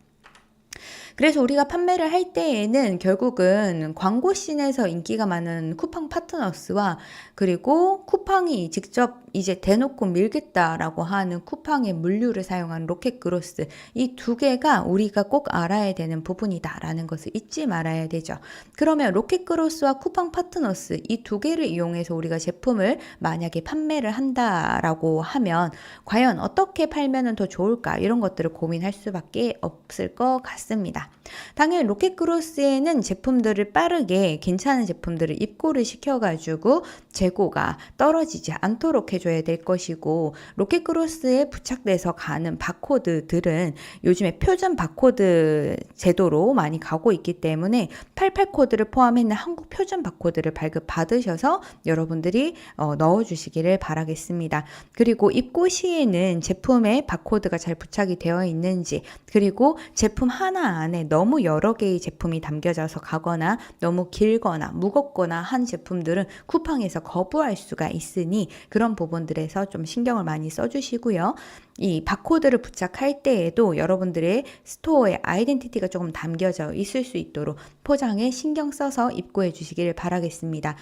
그래서 우리가 판매를 할 때에는 결국은 광고씬에서 인기가 많은 쿠팡 파트너스와, 그리고 쿠팡이 직접 이제 대놓고 밀겠다라고 하는 쿠팡의 물류를 사용한 로켓 그로스, 이 두 개가 우리가 꼭 알아야 되는 부분이다라는 것을 잊지 말아야 되죠. 그러면 로켓 그로스와 쿠팡 파트너스 이 두 개를 이용해서 우리가 제품을 만약에 판매를 한다라고 하면 과연 어떻게 팔면 더 좋을까, 이런 것들을 고민할 수밖에 없을 것 같습니다. 당연히 로켓 그로스에는 제품들을 빠르게 괜찮은 제품들을 입고를 시켜가지고 재고가 떨어지지 않도록 해줘야 될 것이고, 로켓 그로스에 부착돼서 가는 바코드들은 요즘에 표준 바코드 제도로 많이 가고 있기 때문에 88 코드를 포함했는 한국 표준 바코드를 발급받으셔서 여러분들이 넣어주시기를 바라겠습니다. 그리고 입고 시에는 제품에 바코드가 잘 부착이 되어 있는지, 그리고 제품 하나 안에 너무 여러 개의 제품이 담겨져서 가거나 너무 길거나 무겁거나 한 제품들은 쿠팡에서 거부할 수가 있으니 그런 부분들에서 좀 신경을 많이 써주시고요. 이 바코드를 부착할 때에도 여러분들의 스토어의 아이덴티티가 조금 담겨져 있을 수 있도록 포장에 신경 써서 입고해 주시기를 바라겠습니다.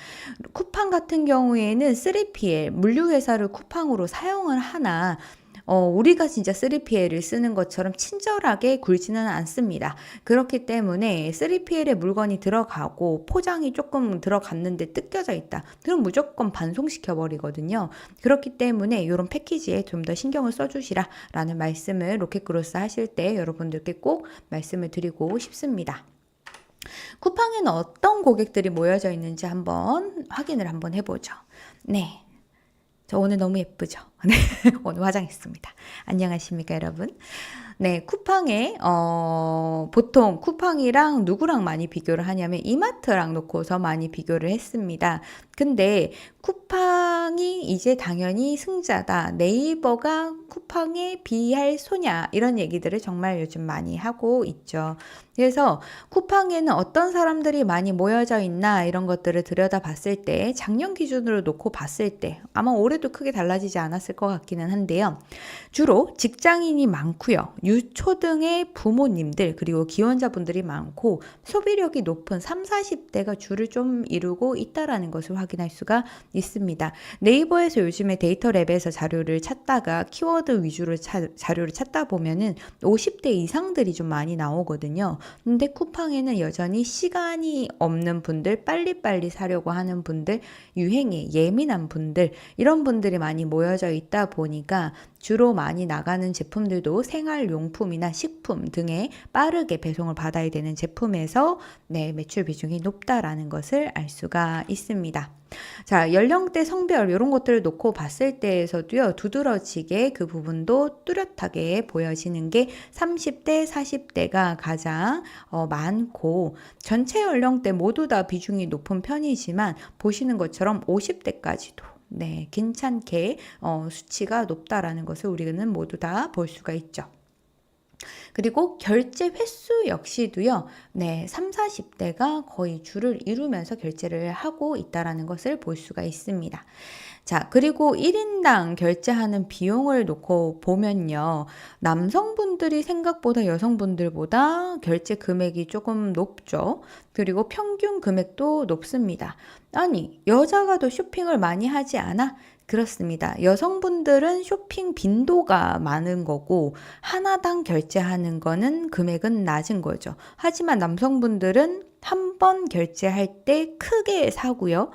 쿠팡 같은 경우에는 3PL 물류회사를 쿠팡으로 사용을 하나, 우리가 진짜 3PL을 쓰는 것처럼 친절하게 굴지는 않습니다. 그렇기 때문에 3PL에 물건이 들어가고 포장이 조금 들어갔는데 뜯겨져 있다. 그럼 무조건 반송시켜 버리거든요. 그렇기 때문에 이런 패키지에 좀 더 신경을 써주시라 라는 말씀을 로켓그로스 하실 때 여러분들께 꼭 말씀을 드리고 싶습니다. 쿠팡에는 어떤 고객들이 모여져 있는지 한번 확인을 한번 해보죠. 네. 저 오늘 너무 예쁘죠? 네. 오늘 화장했습니다. 안녕하십니까, 여러분? 네, 쿠팡에 보통 쿠팡이랑 누구랑 많이 비교를 하냐면 이마트랑 놓고서 많이 비교를 했습니다. 근데 쿠팡이 이제 당연히 승자다. 네이버가 쿠팡에 비할 소냐 이런 얘기들을 정말 요즘 많이 하고 있죠. 그래서 쿠팡에는 어떤 사람들이 많이 모여져 있나 이런 것들을 들여다봤을 때 작년 기준으로 놓고 봤을 때 아마 올해도 크게 달라지지 않았을 것 같기는 한데요. 주로 직장인이 많고요. 유초등의 부모님들 그리고 기혼자분들이 많고 소비력이 높은 30, 40대가 줄을 좀 이루고 있다라는 것을 확인할 수가 있습니다. 네이버에서 요즘에 데이터 랩에서 자료를 찾다가 키워드 위주로 자료를 찾다 보면은 50대 이상들이 좀 많이 나오거든요. 근데 쿠팡에는 여전히 시간이 없는 분들, 빨리빨리 사려고 하는 분들, 유행에 예민한 분들, 이런 분들이 많이 모여져 있다 보니까 주로 많이 나가는 제품들도 생활용품이나 식품 등에 빠르게 배송을 받아야 되는 제품에서 매출 비중이 높다라는 것을 알 수가 있습니다. 자, 연령대, 성별 이런 것들을 놓고 봤을 때에서도요. 두드러지게 그 부분도 뚜렷하게 보여지는 게 30대, 40대가 가장 많고 전체 연령대 모두 다 비중이 높은 편이지만 보시는 것처럼 50대까지도 괜찮게 수치가 높다라는 것을 우리는 모두 다 볼 수가 있죠. 그리고 결제 횟수 역시도요. 3, 40대가 거의 줄을 이루면서 결제를 하고 있다는 것을 볼 수가 있습니다. 자, 그리고 1인당 결제하는 비용을 놓고 보면요. 남성분들이 생각보다 여성분들보다 결제 금액이 조금 높죠. 그리고 평균 금액도 높습니다. 아니, 여자가 더 쇼핑을 많이 하지 않아? 그렇습니다. 여성분들은 쇼핑 빈도가 많은 거고 하나당 결제하는 거는 금액은 낮은 거죠. 하지만 남성분들은 한 번 결제할 때 크게 사고요.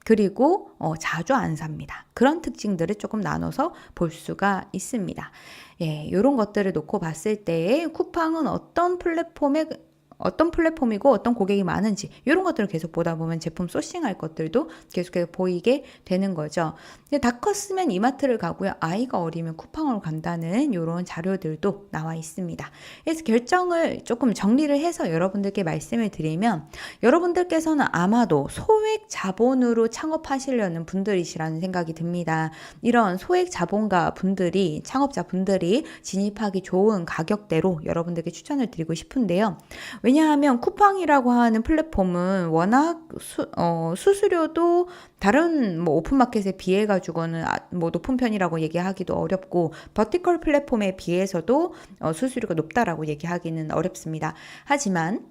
그리고 자주 안 삽니다. 그런 특징들을 조금 나눠서 볼 수가 있습니다. 이런 것들을 놓고 봤을 때 쿠팡은 어떤 플랫폼이고 어떤 고객이 많은지 이런 것들을 계속 보다 보면 제품 소싱할 것들도 계속해서 보이게 되는 거죠. 근데 다 컸으면 이마트를 가고요. 아이가 어리면 쿠팡으로 간다는 이런 자료들도 나와 있습니다. 그래서 결정을 조금 정리를 해서 여러분들께 말씀을 드리면 여러분들께서는 아마도 소액 자본으로 창업하시려는 분들이시라는 생각이 듭니다. 이런 소액 자본가 분들이 창업자 분들이 진입하기 좋은 가격대로 여러분들께 추천을 드리고 싶은데요. 왜냐하면 쿠팡이라고 하는 플랫폼은 워낙 수수료도 다른 오픈마켓에 비해 가지고는 높은 편이라고 얘기하기도 어렵고 버티컬 플랫폼에 비해서도 수수료가 높다라고 얘기하기는 어렵습니다. 하지만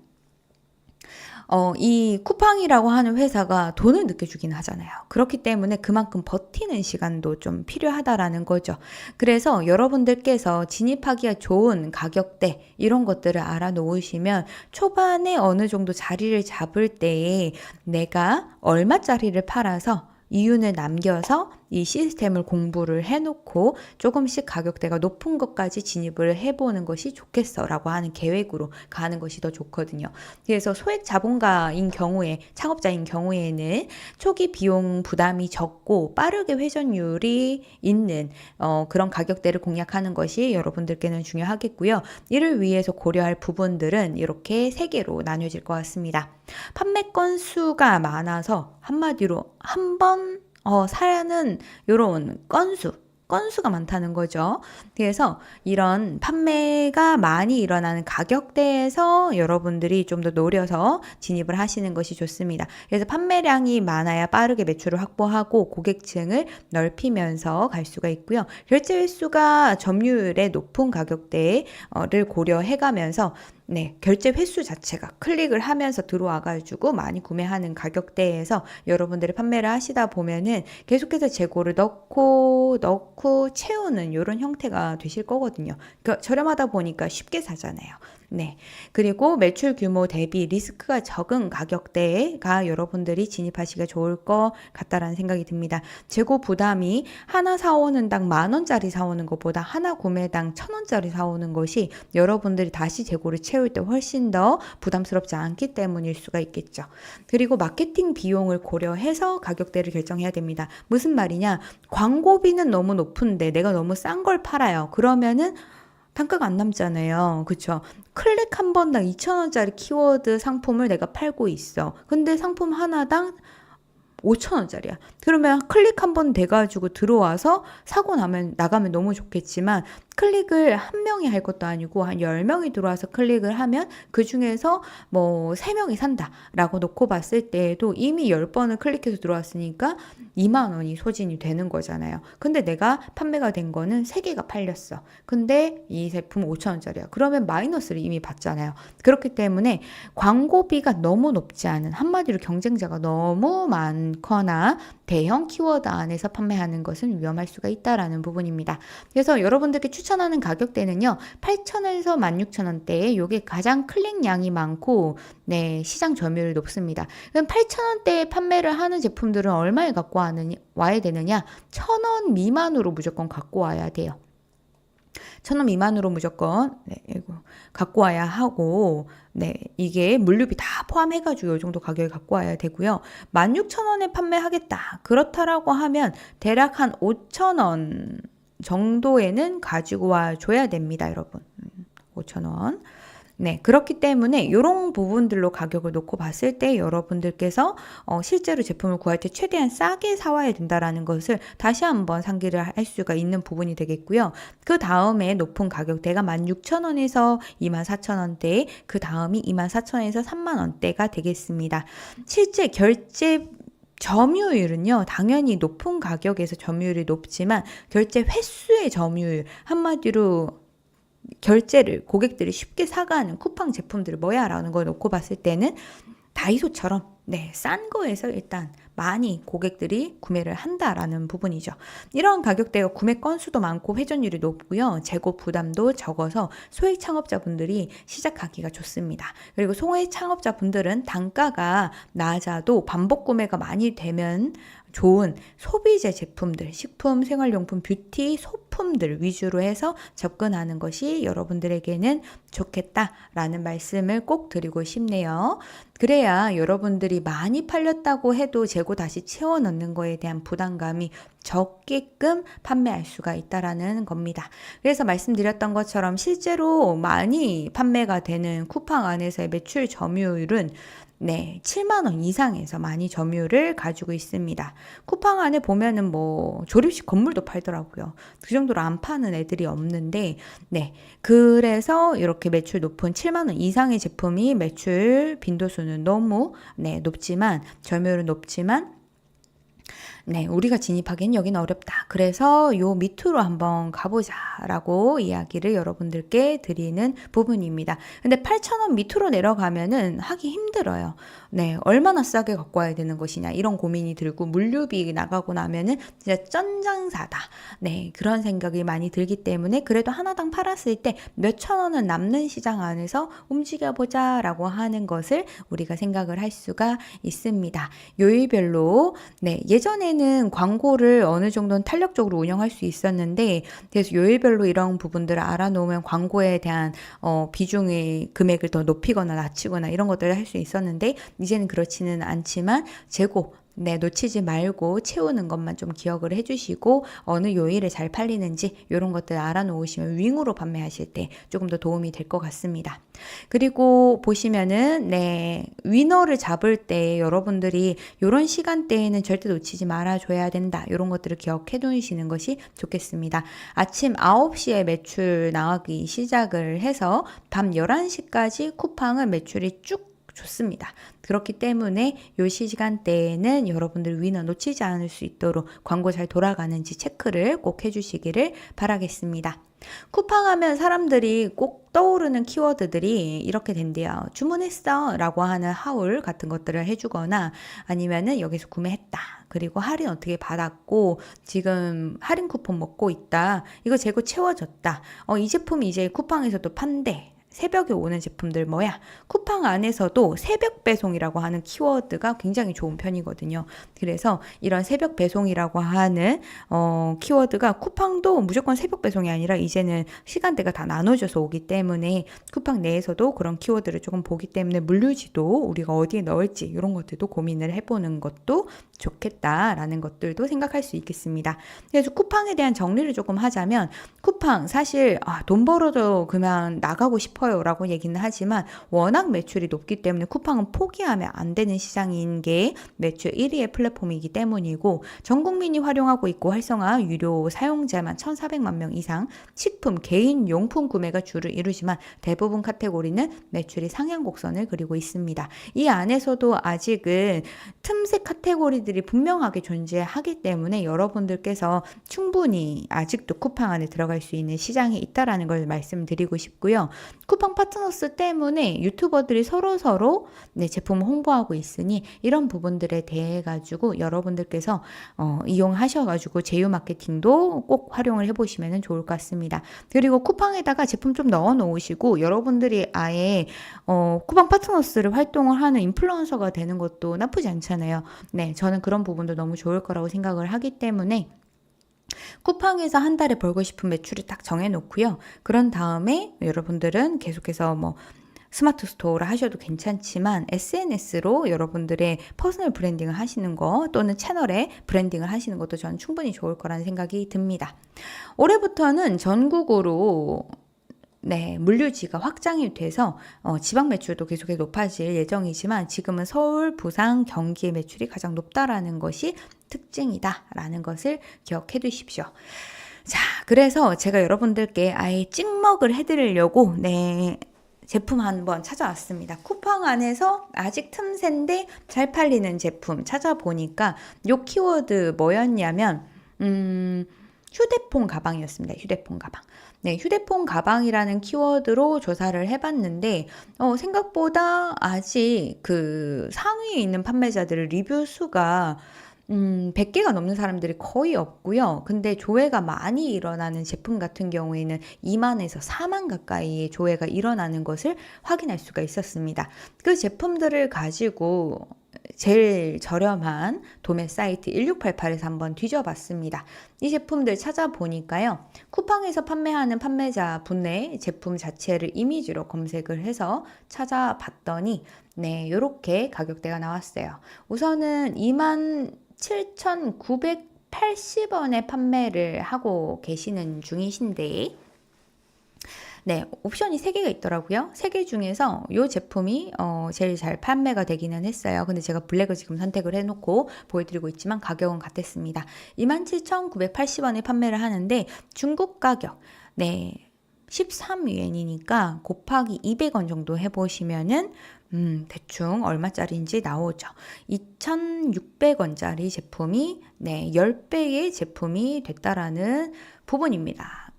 이 쿠팡이라고 하는 회사가 돈을 늦게 주긴 하잖아요. 그렇기 때문에 그만큼 버티는 시간도 좀 필요하다라는 거죠. 그래서 여러분들께서 진입하기가 좋은 가격대 이런 것들을 알아놓으시면 초반에 어느 정도 자리를 잡을 때에 내가 얼마짜리를 팔아서 이윤을 남겨서 이 시스템을 공부를 해놓고 조금씩 가격대가 높은 것까지 진입을 해보는 것이 좋겠어 라고 하는 계획으로 가는 것이 더 좋거든요. 그래서 소액 자본가인 경우에 창업자인 경우에는 초기 비용 부담이 적고 빠르게 회전율이 있는 그런 가격대를 공략하는 것이 여러분들께는 중요하겠고요. 이를 위해서 고려할 부분들은 이렇게 3개로 나뉘어질 것 같습니다. 판매 건수가 많아서 한마디로 한번 사야는 이런 건수가 많다는 거죠. 그래서 이런 판매가 많이 일어나는 가격대에서 여러분들이 좀 더 노려서 진입을 하시는 것이 좋습니다. 그래서 판매량이 많아야 빠르게 매출을 확보하고 고객층을 넓히면서 갈 수가 있고요. 결제 횟수가 점유율의 높은 가격대를 고려해 가면서 네, 결제 횟수 자체가 클릭을 하면서 들어와가지고 많이 구매하는 가격대에서 여러분들이 판매를 하시다 보면은 계속해서 재고를 넣고 채우는 이런 형태가 되실 거거든요. 그러니까 저렴하다 보니까 쉽게 사잖아요. 네. 그리고 매출 규모 대비 리스크가 적은 가격대가 여러분들이 진입하시기가 좋을 것 같다라는 생각이 듭니다. 재고 부담이 하나 사오는 당 10,000원짜리 사오는 것보다 하나 구매당 1,000원짜리 사오는 것이 여러분들이 다시 재고를 채울 때 훨씬 더 부담스럽지 않기 때문일 수가 있겠죠. 그리고 마케팅 비용을 고려해서 가격대를 결정해야 됩니다. 무슨 말이냐? 광고비는 너무 높은데 내가 너무 싼 걸 팔아요. 그러면은 단가가 안 남잖아요. 그쵸? 클릭 한 번당 2,000원짜리 키워드 상품을 내가 팔고 있어. 근데 상품 하나당 5,000원짜리야. 그러면 클릭 한 번 돼가지고 들어와서 사고 나가면 너무 좋겠지만 클릭을 한 명이 할 것도 아니고 한 10명이 들어와서 클릭을 하면 그 중에서 뭐 3명이 산다라고 놓고 봤을 때에도 이미 10번을 클릭해서 들어왔으니까 2만 원이 소진이 되는 거잖아요. 근데 내가 판매가 된 거는 3개가 팔렸어. 근데 이 제품 5,000원짜리야. 그러면 마이너스를 이미 받잖아요. 그렇기 때문에 광고비가 너무 높지 않은, 한마디로 경쟁자가 너무 많거나 대형 키워드 안에서 판매하는 것은 위험할 수가 있다라는 부분입니다. 그래서 여러분들께 추천하는 가격대는요, 8,000원에서 16,000원대에 요게 가장 클릭량이 많고 네, 시장 점유율이 높습니다. 그럼 8,000원대에 판매를 하는 제품들은 얼마에 갖고 와야 되느냐? 1,000원 미만으로 무조건 갖고 와야 돼요. 1,000원 미만으로 무조건 갖고 와야 하고, 네, 이게 물류비 다 포함해가지고 이 정도 가격에 갖고 와야 되고요. 16,000원에 판매하겠다. 그렇다라고 하면 대략 한 5,000원 정도에는 가지고 와줘야 됩니다, 여러분. 5,000원. 네, 그렇기 때문에 이런 부분들로 가격을 놓고 봤을 때 여러분들께서 실제로 제품을 구할 때 최대한 싸게 사와야 된다라는 것을 다시 한번 상기를 할 수가 있는 부분이 되겠고요. 그 다음에 높은 가격대가 16,000원에서 24,000원대, 그 다음이 24,000원에서 30,000원대가 되겠습니다. 실제 결제 점유율은요, 당연히 높은 가격에서 점유율이 높지만 결제 횟수의 점유율, 한마디로 결제를 고객들이 쉽게 사가는 쿠팡 제품들이 뭐야? 라는 걸 놓고 봤을 때는 다이소처럼 싼 거에서 일단 많이 고객들이 구매를 한다라는 부분이죠. 이런 가격대가 구매 건수도 많고 회전율이 높고요. 재고 부담도 적어서 소액 창업자분들이 시작하기가 좋습니다. 그리고 소액 창업자분들은 단가가 낮아도 반복 구매가 많이 되면 좋은 소비재 제품들, 식품, 생활용품, 뷰티, 소품들 위주로 해서 접근하는 것이 여러분들에게는 좋겠다라는 말씀을 꼭 드리고 싶네요. 그래야 여러분들이 많이 팔렸다고 해도 재고 다시 채워 넣는 거에 대한 부담감이 적게끔 판매할 수가 있다라는 겁니다. 그래서 말씀드렸던 것처럼 실제로 많이 판매가 되는 쿠팡 안에서의 매출 점유율은 7만 원 이상에서 많이 점유율을 가지고 있습니다. 쿠팡 안에 보면은 뭐 조립식 건물도 팔더라고요. 그 정도로 안 파는 애들이 없는데, 그래서 이렇게 매출 높은 7만 원 이상의 제품이 매출 빈도수는 너무 높지만, 점유율은 높지만 우리가 진입하기엔 여기는 어렵다. 그래서 요 밑으로 한번 가보자라고 이야기를 여러분들께 드리는 부분입니다. 근데 8,000원 밑으로 내려가면은 하기 힘들어요. 얼마나 싸게 갖고 와야 되는 것이냐 이런 고민이 들고 물류비 나가고 나면은 진짜 쩐장사다. 그런 생각이 많이 들기 때문에 그래도 하나당 팔았을 때 몇천 원은 남는 시장 안에서 움직여보자라고 하는 것을 우리가 생각을 할 수가 있습니다. 요일별로 예전에는 광고를 어느 정도는 탄력적으로 운영할 수 있었는데 그래서 요일별로 이런 부분들을 알아놓으면 광고에 대한 비중의 금액을 더 높이거나 낮추거나 이런 것들을 할 수 있었는데 이제는 그렇지는 않지만 재고 놓치지 말고 채우는 것만 좀 기억을 해주시고 어느 요일에 잘 팔리는지 이런 것들 알아놓으시면 윙으로 판매하실 때 조금 더 도움이 될 것 같습니다. 그리고 보시면은 위너를 잡을 때 여러분들이 이런 시간대에는 절대 놓치지 말아줘야 된다. 이런 것들을 기억해 두시는 것이 좋겠습니다. 아침 9시에 매출 나가기 시작을 해서 밤 11시까지 쿠팡은 매출이 쭉 좋습니다. 그렇기 때문에 요 시간대에는 여러분들 위너 놓치지 않을 수 있도록 광고 잘 돌아가는지 체크를 꼭 해주시기를 바라겠습니다. 쿠팡하면 사람들이 꼭 떠오르는 키워드들이 이렇게 된대요. 주문했어 라고 하는 하울 같은 것들을 해주거나 아니면은 여기서 구매했다. 그리고 할인 어떻게 받았고 지금 할인 쿠폰 먹고 있다. 이거 재고 채워졌다. 이 제품이 이제 쿠팡에서도 판대. 새벽에 오는 제품들 뭐야? 쿠팡 안에서도 새벽 배송이라고 하는 키워드가 굉장히 좋은 편이거든요. 그래서 이런 새벽 배송이라고 하는 키워드가 쿠팡도 무조건 새벽 배송이 아니라 이제는 시간대가 다 나눠져서 오기 때문에 쿠팡 내에서도 그런 키워드를 조금 보기 때문에 물류지도 우리가 어디에 넣을지 이런 것들도 고민을 해보는 것도 좋겠다라는 것들도 생각할 수 있겠습니다. 그래서 쿠팡에 대한 정리를 조금 하자면 쿠팡 사실 돈 벌어도 그냥 나가고 싶어요 라고 얘기는 하지만 워낙 매출이 높기 때문에 쿠팡은 포기하면 안 되는 시장인 게 매출 1위의 플랫폼이기 때문이고 전 국민이 활용하고 있고 활성화 유료 사용자만 1,400만 명 이상 식품, 개인 용품 구매가 주를 이루지만 대부분 카테고리는 매출이 상향 곡선을 그리고 있습니다. 이 안에서도 아직은 틈새 카테고리들이 분명하게 존재하기 때문에 여러분들께서 충분히 아직도 쿠팡 안에 들어갈 수 있는 시장이 있다라는 걸 말씀드리고 싶고요. 쿠팡 파트너스 때문에 유튜버들이 서로 제품을 홍보하고 있으니 이런 부분들에 대해 가지고 여러분들께서 이용하셔가지고 제휴 마케팅도 꼭 활용을 해보시면 좋을 것 같습니다. 그리고 쿠팡에다가 제품 좀 넣어 놓으시고 여러분들이 아예 쿠팡 파트너스를 활동을 하는 인플루언서가 되는 것도 나쁘지 않잖아요. 네, 저는 그런 부분도 너무 좋을 거라고 생각을 하기 때문에 쿠팡에서 한 달에 벌고 싶은 매출을 딱 정해놓고요. 그런 다음에 여러분들은 계속해서 스마트 스토어를 하셔도 괜찮지만 SNS로 여러분들의 퍼스널 브랜딩을 하시는 거 또는 채널에 브랜딩을 하시는 것도 저는 충분히 좋을 거라는 생각이 듭니다. 올해부터는 전국으로 물류지가 확장이 돼서 지방 매출도 계속해서 높아질 예정이지만 지금은 서울, 부산, 경기의 매출이 가장 높다라는 것이 특징이다라는 것을 기억해 두십시오. 자, 그래서 제가 여러분들께 아예 찍먹을 해드리려고 제품 한번 찾아왔습니다. 쿠팡 안에서 아직 틈새인데 잘 팔리는 제품 찾아보니까 요 키워드 뭐였냐면 휴대폰 가방이었습니다. 휴대폰 가방. 네, 휴대폰 가방이라는 키워드로 조사를 해봤는데 생각보다 아직 그 상위에 있는 판매자들의 리뷰 수가 100개가 넘는 사람들이 거의 없고요. 근데 조회가 많이 일어나는 제품 같은 경우에는 2만에서 4만 가까이의 조회가 일어나는 것을 확인할 수가 있었습니다. 그 제품들을 가지고 제일 저렴한 도매 사이트 1688에서 한번 뒤져봤습니다. 이 제품들 찾아보니까요. 쿠팡에서 판매하는 판매자 분의 제품 자체를 이미지로 검색을 해서 찾아봤더니 이렇게 가격대가 나왔어요. 우선은 27,980원에 판매를 하고 계시는 중이신데 옵션이 3개가 있더라고요. 3개 중에서 이 제품이 제일 잘 판매가 되기는 했어요. 근데 제가 블랙을 지금 선택을 해놓고 보여드리고 있지만 가격은 같았습니다. 27,980원에 판매를 하는데 중국 가격 13위엔이니까 곱하기 200원 정도 해보시면은 대충 얼마짜리인지 나오죠. 2,600원짜리 제품이 10배의 제품이 됐다라는 부분입니다.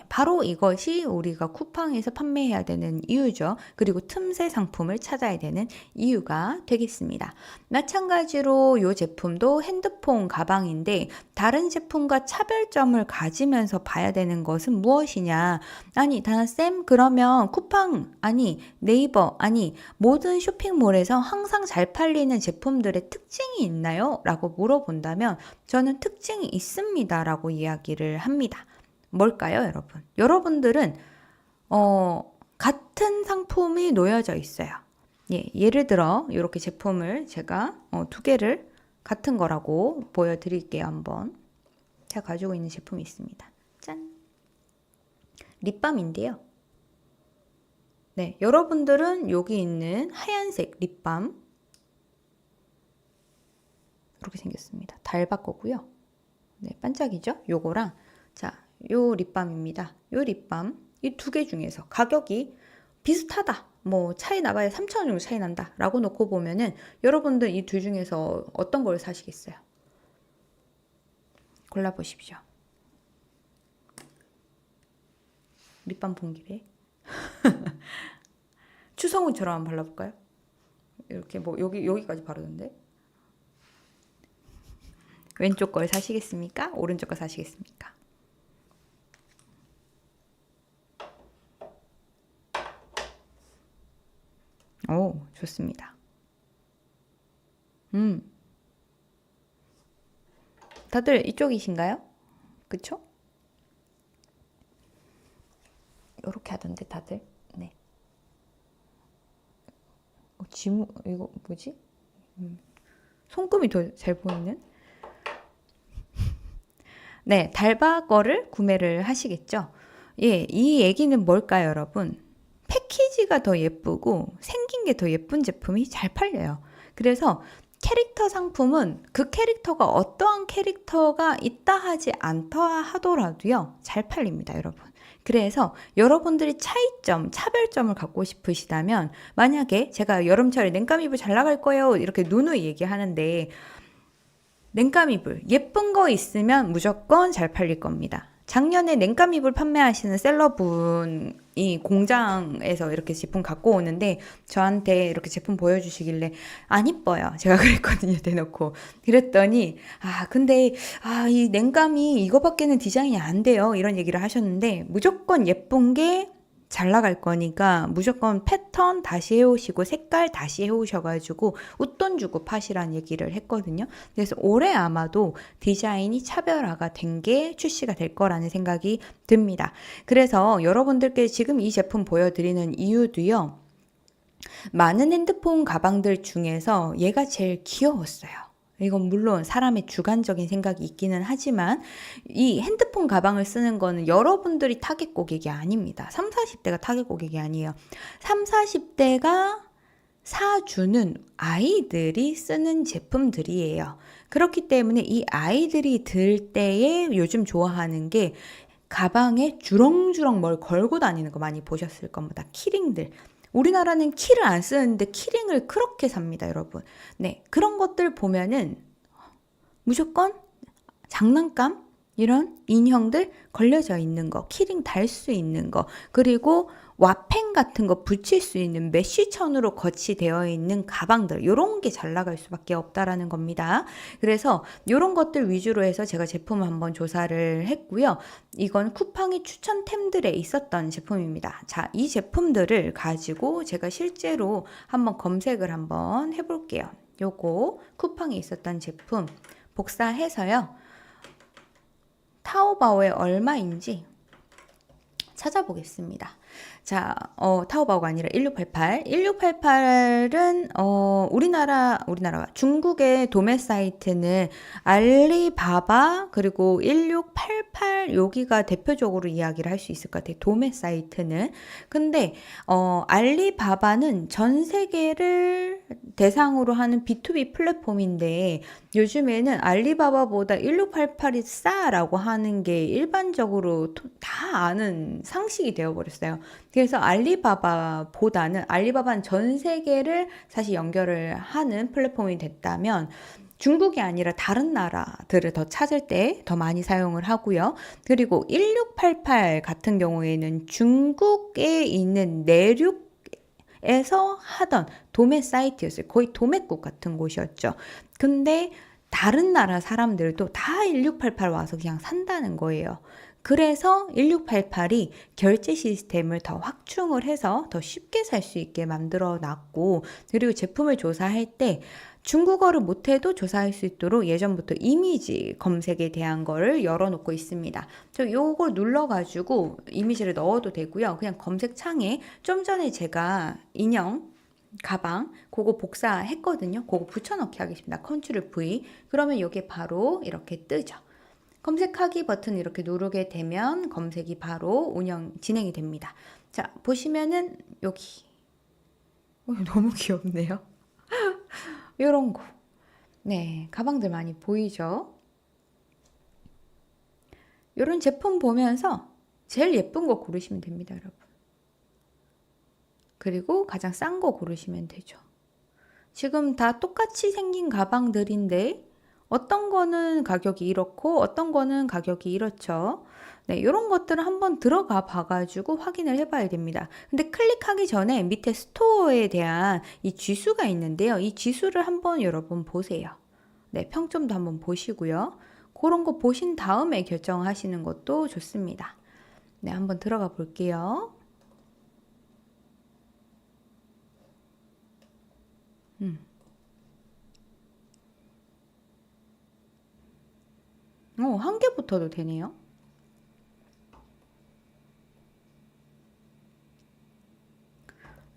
바로 이것이 우리가 쿠팡에서 판매해야 되는 이유죠. 그리고 틈새 상품을 찾아야 되는 이유가 되겠습니다. 마찬가지로 이 제품도 핸드폰 가방인데 다른 제품과 차별점을 가지면서 봐야 되는 것은 무엇이냐? 아니, 다나쌤, 그러면 쿠팡, 아니, 네이버, 아니, 모든 쇼핑몰에서 항상 잘 팔리는 제품들의 특징이 있나요? 라고 물어본다면 저는 특징이 있습니다. 라고 이야기를 합니다. 뭘까요, 여러분? 여러분들은 같은 상품이 놓여져 있어요. 예를 들어 이렇게 제품을 제가 2개를 같은 거라고 보여드릴게요. 한번 제가 가지고 있는 제품이 있습니다. 짠! 립밤인데요. 여러분들은 여기 있는 하얀색 립밤 이렇게 생겼습니다. 달바 거고요. 반짝이죠? 요거랑 요 립밤입니다. 요 립밤 이 2개 중에서 가격이 비슷하다 뭐 차이 나봐야 3,000원 정도 차이 난다 라고 놓고 보면은 여러분들 이 둘 중에서 어떤 걸 사시겠어요? 골라보십시오. 립밤 봉기래. 추성훈처럼 한번 발라볼까요? 이렇게 뭐 여기까지 바르던데. 왼쪽 걸 사시겠습니까? 오른쪽 걸 사시겠습니까? 오, 좋습니다. 다들 이쪽이신가요? 그쵸? 이렇게 하던데 다들. 네. 이거 뭐지? 손금이 더 잘 보이는? 네, 달바 거를 구매를 하시겠죠? 예, 이 얘기는 뭘까요, 여러분? 패키지가 더 예쁘고 생긴 게 더 예쁜 제품이 잘 팔려요. 그래서 캐릭터 상품은 그 캐릭터가 어떠한 캐릭터가 있다 하지 않다 하더라도요, 잘 팔립니다, 여러분. 그래서 여러분들이 차이점, 차별점을 갖고 싶으시다면 만약에 제가 여름철에 냉감 이불 잘 나갈 거예요 이렇게 누누이 얘기하는데 냉감 이불 예쁜 거 있으면 무조건 잘 팔릴 겁니다. 작년에 냉감 이불 판매하시는 셀러분이 공장에서 이렇게 제품 갖고 오는데 저한테 이렇게 제품 보여주시길래 안 이뻐요. 제가 그랬거든요. 대놓고. 그랬더니 근데 이 냉감이 이거밖에는 디자인이 안 돼요. 이런 얘기를 하셨는데 무조건 예쁜 게 잘 나갈 거니까 무조건 패턴 다시 해오시고 색깔 다시 해오셔가지고 웃돈 주고 파시라는 얘기를 했거든요. 그래서 올해 아마도 디자인이 차별화가 된 게 출시가 될 거라는 생각이 듭니다. 그래서 여러분들께 지금 이 제품 보여드리는 이유도요. 많은 핸드폰 가방들 중에서 얘가 제일 귀여웠어요. 이건 물론 사람의 주관적인 생각이 있기는 하지만 이 핸드폰 가방을 쓰는 거는 여러분들이 타겟 고객이 아닙니다. 3, 40대가 타겟 고객이 아니에요. 3, 40대가 사주는 아이들이 쓰는 제품들이에요. 그렇기 때문에 이 아이들이 들 때에 요즘 좋아하는 게 가방에 주렁주렁 뭘 걸고 다니는 거 많이 보셨을 겁니다. 키링들. 우리나라는 키를 안 쓰는데 키링을 그렇게 삽니다, 여러분. 네, 그런 것들 보면은 무조건 장난감 이런 인형들 걸려져 있는 거, 키링 달 수 있는 거, 그리고 와펜 같은 거 붙일 수 있는 메쉬천으로 거치되어 있는 가방들 이런 게 잘 나갈 수밖에 없다라는 겁니다. 그래서 이런 것들 위주로 해서 제가 제품을 한번 조사를 했고요. 이건 쿠팡의 추천템들에 있었던 제품입니다. 자, 이 제품들을 가지고 제가 실제로 한번 검색을 한번 해볼게요. 요거 쿠팡에 있었던 제품 복사해서요. 타오바오에 얼마인지 찾아보겠습니다. 자, 타오바오가 아니라 1688. 1688은 우리나라 중국의 도매 사이트는 알리바바 그리고 1688 여기가 대표적으로 이야기를 할 수 있을 것 같아요. 도매 사이트는. 근데 알리바바는 전 세계를 대상으로 하는 B2B 플랫폼인데 요즘에는 알리바바보다 1688이 싸라고 하는 게 일반적으로 다 아는 상식이 되어버렸어요. 그래서 알리바바는 전 세계를 사실 연결을 하는 플랫폼이 됐다면 중국이 아니라 다른 나라들을 더 찾을 때 더 많이 사용을 하고요. 그리고 1688 같은 경우에는 중국에 있는 내륙에서 하던 도매 사이트였어요. 거의 도매국 같은 곳이었죠. 근데 다른 나라 사람들도 다 1688 와서 그냥 산다는 거예요. 그래서 1688이 결제 시스템을 더 확충을 해서 더 쉽게 살 수 있게 만들어 놨고, 그리고 제품을 조사할 때 중국어를 못해도 조사할 수 있도록 예전부터 이미지 검색에 대한 거를 열어놓고 있습니다. 저 요걸 눌러가지고 이미지를 넣어도 되고요. 그냥 검색창에 좀 전에 제가 인형 가방 그거 복사했거든요. 그거 붙여넣기 하겠습니다. 컨트롤 V. 그러면 이게 바로 이렇게 뜨죠. 검색하기 버튼 이렇게 누르게 되면 검색이 바로 진행이 됩니다. 자, 보시면은 여기 너무 귀엽네요. 이런 거. 네, 가방들 많이 보이죠? 이런 제품 보면서 제일 예쁜 거 고르시면 됩니다, 여러분. 그리고 가장 싼 거 고르시면 되죠. 지금 다 똑같이 생긴 가방들인데 어떤 거는 가격이 이렇고 어떤 거는 가격이 이렇죠. 네, 이런 것들을 한번 들어가 봐가지고 확인을 해봐야 됩니다. 근데 클릭하기 전에 밑에 스토어에 대한 이 지수가 있는데요. 이 지수를 한번 여러분 보세요. 네, 평점도 한번 보시고요. 그런 거 보신 다음에 결정하시는 것도 좋습니다. 네, 한번 들어가 볼게요. 한 개부터도 되네요.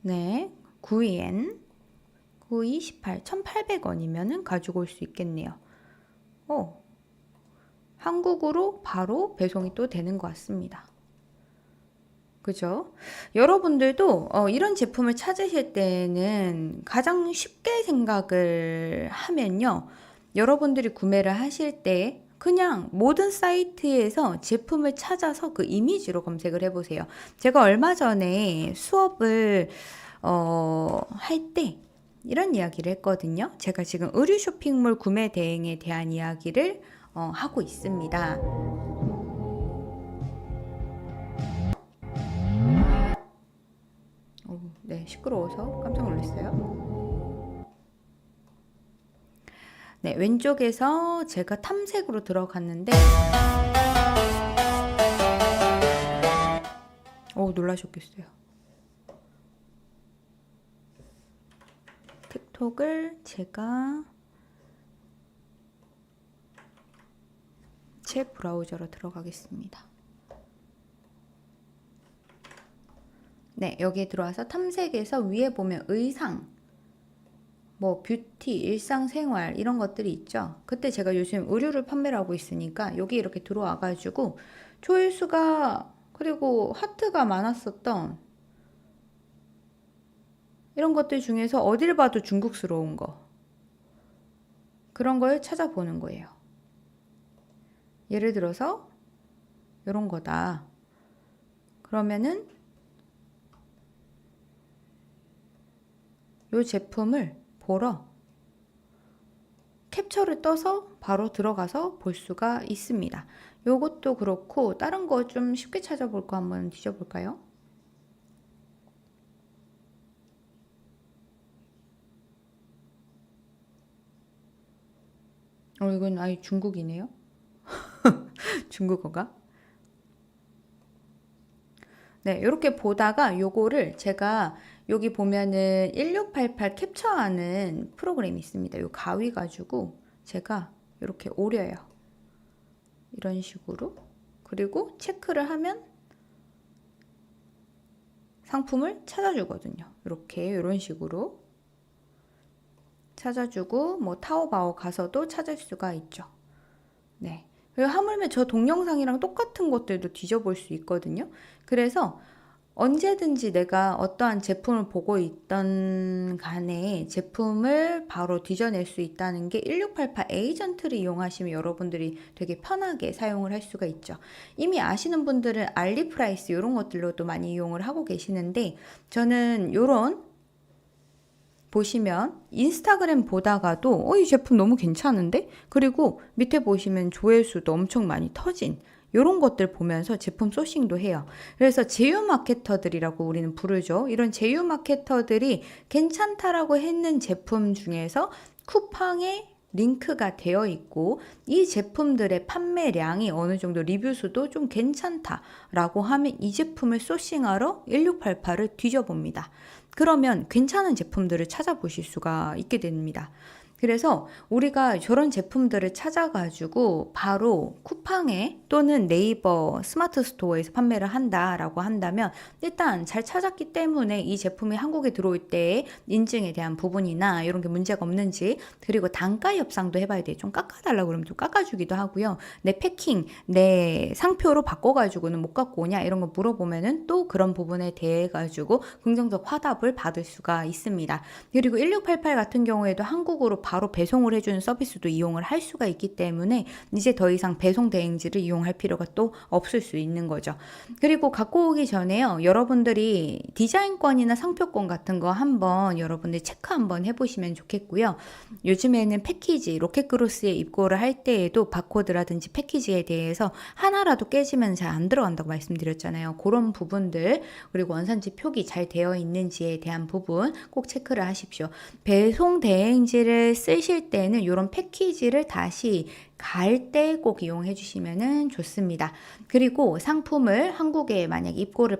네, 9엔 92, 18, 1,800원이면은 가지고 올 수 있겠네요. 한국으로 바로 배송이 또 되는 것 같습니다. 그죠? 여러분들도 이런 제품을 찾으실 때는 가장 쉽게 생각을 하면요. 여러분들이 구매를 하실 때 그냥 모든 사이트에서 제품을 찾아서 그 이미지로 검색을 해보세요. 제가 얼마 전에 수업을 할 때 이런 이야기를 했거든요. 제가 지금 의류 쇼핑몰 구매 대행에 대한 이야기를 하고 있습니다. 네, 시끄러워서 깜짝 놀랐어요. 네, 왼쪽에서 제가 탐색으로 들어갔는데 놀라셨겠어요. 틱톡을 제가 제 브라우저로 들어가겠습니다. 네, 여기에 들어와서 탐색에서 위에 보면 의상, 뭐 뷰티, 일상생활 이런 것들이 있죠. 그때 제가 요즘 의류를 판매를 하고 있으니까 여기 이렇게 들어와가지고 조회수가 그리고 하트가 많았었던 이런 것들 중에서 어딜 봐도 중국스러운 거 그런 걸 찾아보는 거예요. 예를 들어서 이런 거다. 그러면은 이 제품을 보러 캡처를 떠서 바로 들어가서 볼 수가 있습니다. 요것도 그렇고 다른 거 좀 쉽게 찾아볼 거 한번 뒤져볼까요? 이건 아예 중국이네요. 중국어가. 네, 이렇게 보다가 요거를 제가 여기 보면은 1688 캡처하는 프로그램이 있습니다. 요 가위 가지고 제가 이렇게 오려요. 이런 식으로. 그리고 체크를 하면 상품을 찾아주거든요. 이렇게 이런 식으로 찾아주고 뭐 타오바오 가서도 찾을 수가 있죠. 네. 그리고 하물며 저 동영상이랑 똑같은 것들도 뒤져볼 수 있거든요. 그래서 언제든지 내가 어떠한 제품을 보고 있던 간에 제품을 바로 뒤져낼 수 있다는 게 1688 에이전트를 이용하시면 여러분들이 되게 편하게 사용을 할 수가 있죠. 이미 아시는 분들은 알리프라이스 이런 것들로도 많이 이용을 하고 계시는데 저는 이런 보시면 인스타그램 보다가도 이 제품 너무 괜찮은데? 그리고 밑에 보시면 조회수도 엄청 많이 터진 이런 것들 보면서 제품 소싱도 해요. 그래서 제휴 마케터들이라고 우리는 부르죠. 이런 제휴 마케터들이 괜찮다라고 했는 제품 중에서 쿠팡에 링크가 되어 있고 이 제품들의 판매량이 어느 정도 리뷰수도 좀 괜찮다라고 하면 이 제품을 소싱하러 1688을 뒤져봅니다. 그러면 괜찮은 제품들을 찾아보실 수가 있게 됩니다. 그래서 우리가 저런 제품들을 찾아가지고 바로 쿠팡에 또는 네이버 스마트 스토어에서 판매를 한다라고 한다면 일단 잘 찾았기 때문에 이 제품이 한국에 들어올 때 인증에 대한 부분이나 이런 게 문제가 없는지 그리고 단가 협상도 해봐야 돼요. 좀 깎아달라고 그러면 좀 깎아주기도 하고요. 내 패킹, 내 상표로 바꿔가지고는 못 갖고 오냐 이런 거 물어보면은 또 그런 부분에 대해 가지고 긍정적 화답을 받을 수가 있습니다. 그리고 1688 같은 경우에도 한국으로 바로 배송을 해주는 서비스도 이용을 할 수가 있기 때문에 이제 더 이상 배송 대행지를 이용할 필요가 또 없을 수 있는 거죠. 그리고 갖고 오기 전에요, 여러분들이 디자인권이나 상표권 같은 거 한번 여러분들 체크 한번 해보시면 좋겠고요. 요즘에는 패키지, 로켓그로스에 입고를 할 때에도 바코드라든지 패키지에 대해서 하나라도 깨지면 잘 안 들어간다고 말씀드렸잖아요. 그런 부분들, 그리고 원산지 표기 잘 되어 있는지에 대한 부분 꼭 체크를 하십시오. 배송 대행지를 쓰실 때는 이런 패키지를 다시 갈 때 꼭 이용해 주시면 좋습니다. 그리고 상품을 한국에 만약 입고를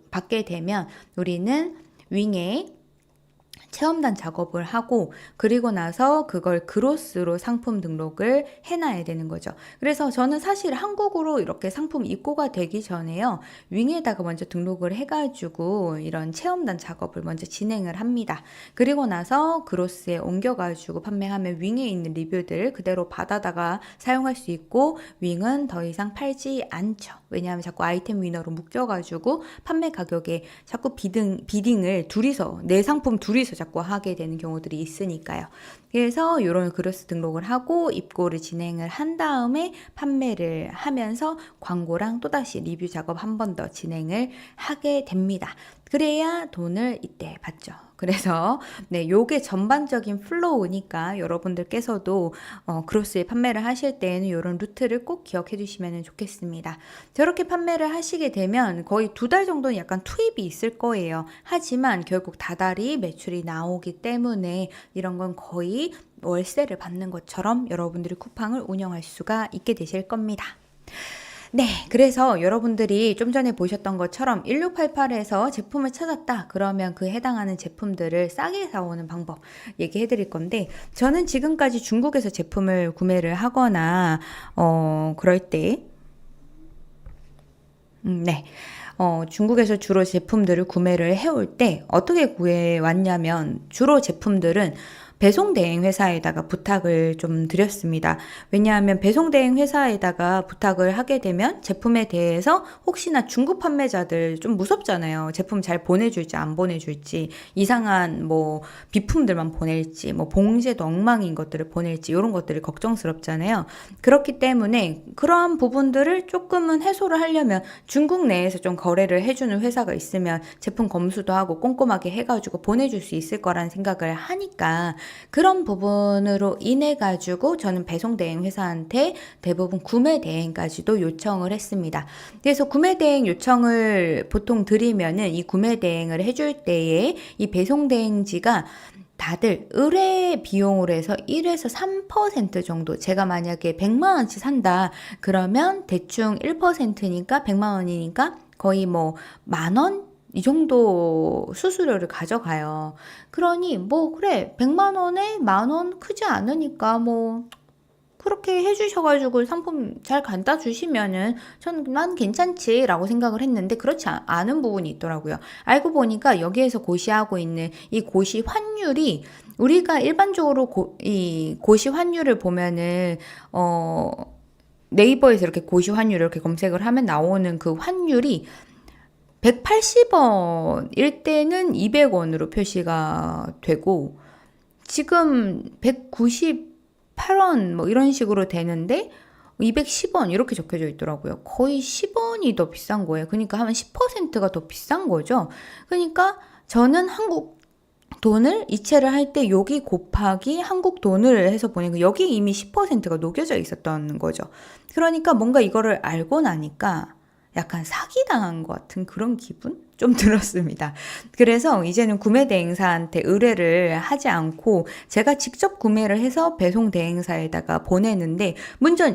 받게 되면 우리는 윙에 체험단 작업을 하고, 그리고 나서 그걸 그로스로 상품 등록을 해놔야 되는 거죠. 그래서 저는 사실 한국으로 이렇게 상품 입고가 되기 전에요, 윙에다가 먼저 등록을 해가지고 이런 체험단 작업을 먼저 진행을 합니다. 그리고 나서 그로스에 옮겨가지고 판매하면 윙에 있는 리뷰들 그대로 받아다가 사용할 수 있고, 윙은 더 이상 팔지 않죠. 왜냐하면 자꾸 아이템 위너로 묶여가지고 판매 가격에 자꾸 비딩을 둘이서, 내 상품 둘이서 자꾸 하게 되는 경우들이 있으니까요. 그래서 이런 그로스 등록을 하고 입고를 진행을 한 다음에 판매를 하면서 광고랑 또다시 리뷰 작업 한 번 더 진행을 하게 됩니다. 그래야 돈을 이때 받죠. 그래서 네, 요게 전반적인 플로우니까 여러분들께서도 그로스에 판매를 하실 때는 이런 루트를 꼭 기억해 주시면 좋겠습니다. 저렇게 판매를 하시게 되면 거의 2달 정도는 약간 투입이 있을 거예요. 하지만 결국 다달이 매출이 나오기 때문에 이런 건 거의 월세를 받는 것처럼 여러분들이 쿠팡을 운영할 수가 있게 되실 겁니다. 네, 그래서 여러분들이 좀 전에 보셨던 것처럼 1688에서 제품을 찾았다 그러면 그 해당하는 제품들을 싸게 사오는 방법 얘기해 드릴 건데, 저는 지금까지 중국에서 제품을 구매를 하거나 그럴 때 네. 중국에서 주로 제품들을 구매를 해올 때 어떻게 구해왔냐면, 주로 제품들은 배송 대행 회사에다가 부탁을 좀 드렸습니다. 왜냐하면 배송 대행 회사에다가 부탁을 하게 되면 제품에 대해서 혹시나 중국 판매자들 좀 무섭잖아요. 제품 잘 보내줄지 안 보내줄지, 이상한 뭐 비품들만 보낼지, 뭐 봉제도 엉망인 것들을 보낼지, 이런 것들이 걱정스럽잖아요. 그렇기 때문에 그러한 부분들을 조금은 해소를 하려면 중국 내에서 좀 거래를 해주는 회사가 있으면 제품 검수도 하고 꼼꼼하게 해가지고 보내줄 수 있을 거라는 생각을 하니까, 그런 부분으로 인해 가지고 저는 배송 대행 회사한테 대부분 구매 대행까지도 요청을 했습니다. 그래서 구매 대행 요청을 보통 드리면은 이 구매 대행을 해줄 때에 이 배송 대행지가 다들 의뢰 비용으로 해서 1에서 3% 정도, 제가 만약에 100만 원치 산다 그러면 대충 1%니까 100만 원이니까 거의 뭐 만원? 이 정도 수수료를 가져가요. 그러니 뭐 그래, 100만 원에 만 원 크지 않으니까 뭐 그렇게 해주셔가지고 상품 잘 갖다 주시면은 난 괜찮지라고 생각을 했는데, 그렇지 않은 부분이 있더라고요. 알고 보니까 여기에서 고시하고 있는 이 고시 환율이, 우리가 일반적으로 이 고시 환율을 보면은 네이버에서 이렇게 고시 환율을 이렇게 검색을 하면 나오는 그 환율이 180원일 때는 200원으로 표시가 되고, 지금 198원 뭐 이런 식으로 되는데 210원 이렇게 적혀져 있더라고요. 거의 10원이 더 비싼 거예요. 그러니까 한 10%가 더 비싼 거죠. 그러니까 저는 한국 돈을 이체를 할 때 여기 곱하기 한국 돈을 해서 보니까 여기 이미 10%가 녹여져 있었던 거죠. 그러니까 뭔가 이거를 알고 나니까 약간 사기당한 것 같은 그런 기분 좀 들었습니다. 그래서 이제는 구매 대행사한테 의뢰를 하지 않고 제가 직접 구매를 해서 배송 대행사에다가 보내는데,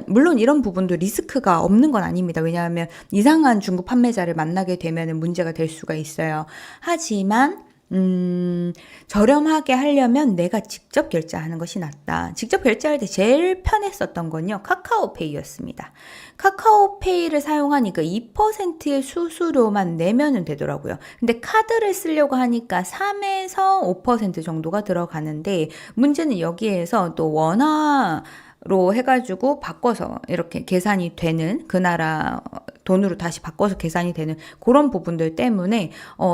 물론 이런 부분도 리스크가 없는 건 아닙니다. 왜냐하면 이상한 중국 판매자를 만나게 되면 문제가 될 수가 있어요. 하지만 저렴하게 하려면 내가 직접 결제하는 것이 낫다. 직접 결제할 때 제일 편했었던 건요, 카카오페이였습니다. 카카오페이를 사용하니까 2%의 수수료만 내면은 되더라고요. 근데 카드를 쓰려고 하니까 3에서 5% 정도가 들어가는데, 문제는 여기에서 또 원화로 해가지고 바꿔서 이렇게 계산이 되는, 그 나라 돈으로 다시 바꿔서 계산이 되는 그런 부분들 때문에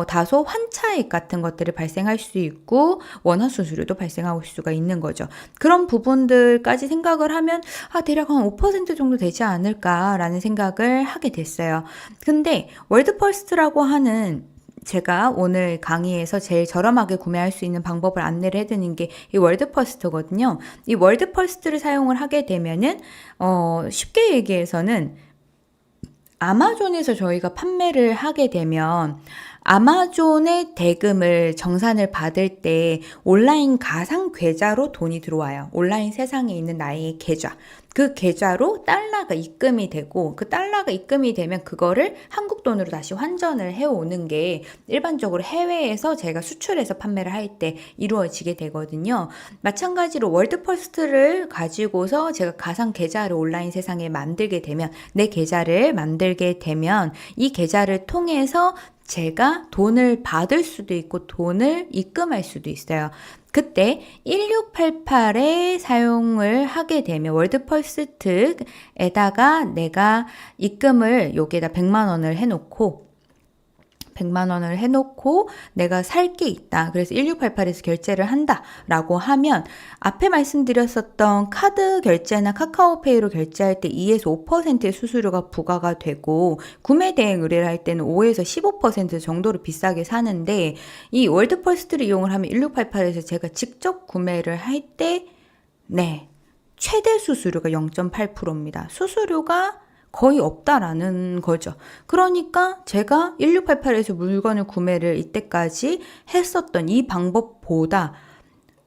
다소 환차익 같은 것들이 발생할 수 있고 원화 수수료도 발생할 수가 있는 거죠. 그런 부분들까지 생각을 하면 대략 한 5% 정도 되지 않을까라는 생각을 하게 됐어요. 근데 월드펄스트라고 하는 제가 오늘 강의에서 제일 저렴하게 구매할 수 있는 방법을 안내를 해드리는 게 이 월드퍼스트거든요. 이 월드퍼스트를 사용을 하게 되면은 쉽게 얘기해서는 아마존에서 저희가 판매를 하게 되면 아마존의 대금을 정산을 받을 때 온라인 가상 계좌로 돈이 들어와요. 온라인 세상에 있는 나의 계좌. 그 계좌로 달러가 입금이 되고 그 달러가 입금이 되면 그거를 한국 돈으로 다시 환전을 해오는 게 일반적으로 해외에서 제가 수출해서 판매를 할 때 이루어지게 되거든요. 마찬가지로 월드퍼스트를 가지고서 제가 가상 계좌를 온라인 세상에 만들게 되면 내 계좌를 만들게 되면 이 계좌를 통해서 제가 돈을 받을 수도 있고 돈을 입금할 수도 있어요. 그때 1688에 사용을 하게 되면 월드펄스트에다가 내가 입금을 여기에다 100만 원을 해놓고 내가 살 게 있다. 그래서 1688에서 결제를 한다라고 하면 앞에 말씀드렸었던 카드 결제나 카카오페이로 결제할 때 2에서 5%의 수수료가 부과가 되고 구매 대행 의뢰를 할 때는 5에서 15% 정도로 비싸게 사는데 이 월드펄스트를 이용을 하면 1688에서 제가 직접 구매를 할 때 최대 수수료가 0.8%입니다. 수수료가 거의 없다라는 거죠. 그러니까 제가 1688에서 물건을 구매를 이때까지 했었던 이 방법보다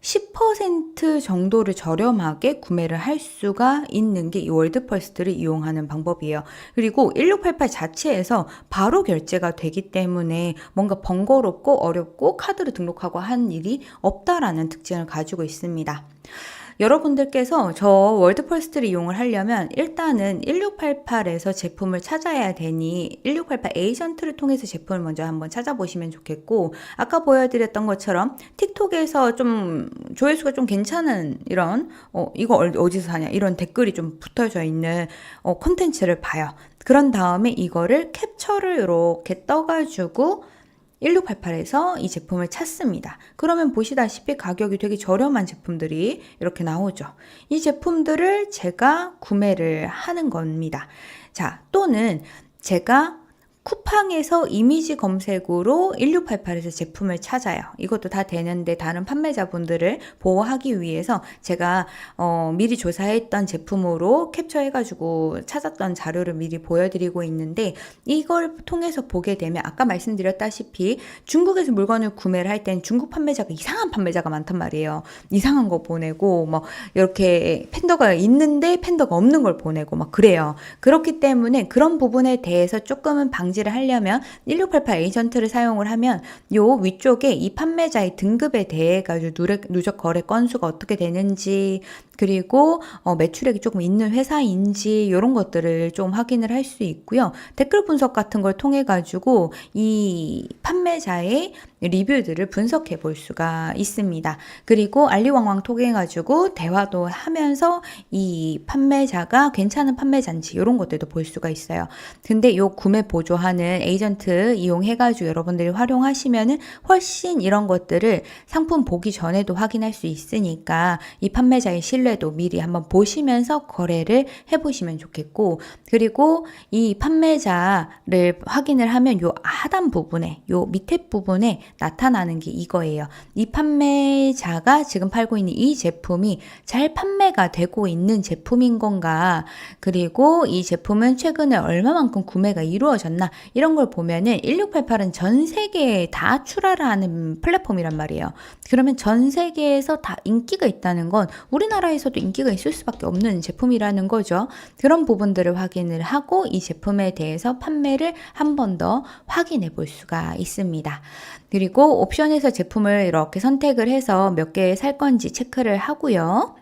10% 정도를 저렴하게 구매를 할 수가 있는 게 이 월드펄스트를 이용하는 방법이에요. 그리고 1688 자체에서 바로 결제가 되기 때문에 뭔가 번거롭고 어렵고 카드를 등록하고 한 일이 없다라는 특징을 가지고 있습니다. 여러분들께서 저 월드펄스트를 이용을 하려면 일단은 1688에서 제품을 찾아야 되니 1688 에이전트를 통해서 제품을 먼저 한번 찾아보시면 좋겠고 아까 보여드렸던 것처럼 틱톡에서 좀 조회수가 좀 괜찮은 이런 이거 어디서 사냐 이런 댓글이 좀 붙어져 있는 콘텐츠를 봐요. 그런 다음에 이거를 캡처를 이렇게 떠가지고 1688에서 이 제품을 찾습니다. 그러면 보시다시피 가격이 되게 저렴한 제품들이 이렇게 나오죠. 이 제품들을 제가 구매를 하는 겁니다. 자, 또는 제가 쿠팡에서 이미지 검색으로 1688에서 제품을 찾아요. 이것도 다 되는데 다른 판매자분들을 보호하기 위해서 제가 미리 조사했던 제품으로 캡처해가지고 찾았던 자료를 미리 보여드리고 있는데 이걸 통해서 보게 되면 아까 말씀드렸다시피 중국에서 물건을 구매를 할 땐 중국 판매자가 이상한 판매자가 많단 말이에요. 이상한 거 보내고 뭐 이렇게 팬더가 있는데 팬더가 없는 걸 보내고 막 그래요. 그렇기 때문에 그런 부분에 대해서 조금은 방지를 하려면 1688 에이전트를 사용을 하면 요 위쪽에 이 판매자의 등급에 대해 가지고 누적 거래 건수가 어떻게 되는지 그리고 매출액이 조금 있는 회사인지 이런 것들을 좀 확인을 할 수 있고요. 댓글 분석 같은 걸 통해 가지고 이 판매자의 리뷰들을 분석해 볼 수가 있습니다. 그리고 알리왕왕 통해 가지고 대화도 하면서 이 판매자가 괜찮은 판매자인지 이런 것들도 볼 수가 있어요. 근데 요 구매 보조하는 에이전트 이용해 가지고 여러분들이 활용하시면은 훨씬 이런 것들을 상품 보기 전에도 확인할 수 있으니까 이 판매자의 신뢰도 미리 한번 보시면서 거래를 해보시면 좋겠고 그리고 이 판매자를 확인을 하면 요 하단 부분에 요 밑에 부분에 나타나는 게 이거예요. 이 판매자가 지금 팔고 있는 이 제품이 잘 판매가 되고 있는 제품인 건가 그리고 이 제품은 최근에 얼마만큼 구매가 이루어졌나 이런 걸 보면은 1688은 전 세계에 다 출하를 하는 플랫폼이란 말이에요. 그러면 전 세계에서 다 인기가 있다는 건 우리나라에서도 인기가 있을 수밖에 없는 제품이라는 거죠. 그런 부분들을 확인을 하고 이 제품에 대해서 판매를 한 번 더 확인해 볼 수가 있습니다. 그리고 옵션에서 제품을 이렇게 선택을 해서 몇 개 살 건지 체크를 하고요.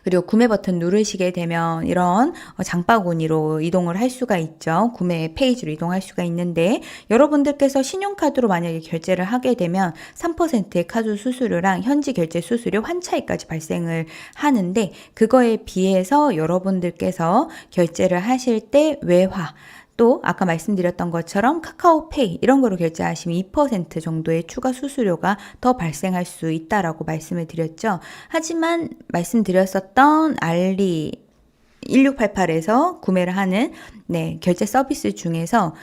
그리고 구매 버튼 누르시게 되면 이런 장바구니로 이동을 할 수가 있죠. 구매 페이지로 이동할 수가 있는데 여러분들께서 신용카드로 만약에 결제를 하게 되면 3%의 카드 수수료랑 현지 결제 수수료 환차익까지 발생을 하는데 그거에 비해서 여러분들께서 결제를 하실 때 외화 또 아까 말씀드렸던 것처럼 카카오페이 이런 거로 결제하시면 2% 정도의 추가 수수료가 더 발생할 수 있다라고 말씀을 드렸죠. 하지만 말씀드렸었던 알리 1688에서 구매를 하는 결제 서비스 중에서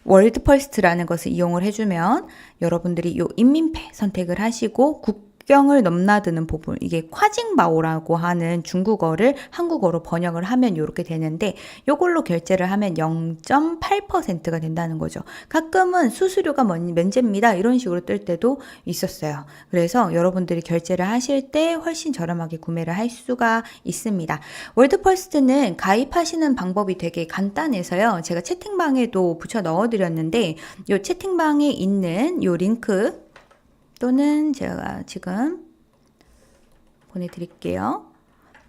월드펄스트라는 것을 이용을 해주면 여러분들이 요 인민페 선택을 하시고 국경을 넘나드는 부분, 이게 콰징바오라고 하는 중국어를 한국어로 번역을 하면 이렇게 되는데 요걸로 결제를 하면 0.8%가 된다는 거죠. 가끔은 수수료가 면제입니다 이런 식으로 뜰 때도 있었어요. 그래서 여러분들이 결제를 하실 때 훨씬 저렴하게 구매를 할 수가 있습니다. 월드펄스트는 가입하시는 방법이 되게 간단해서요. 제가 채팅방에도 붙여 넣어드렸는데 요 채팅방에 있는 요 링크 또는 제가 지금 보내드릴게요.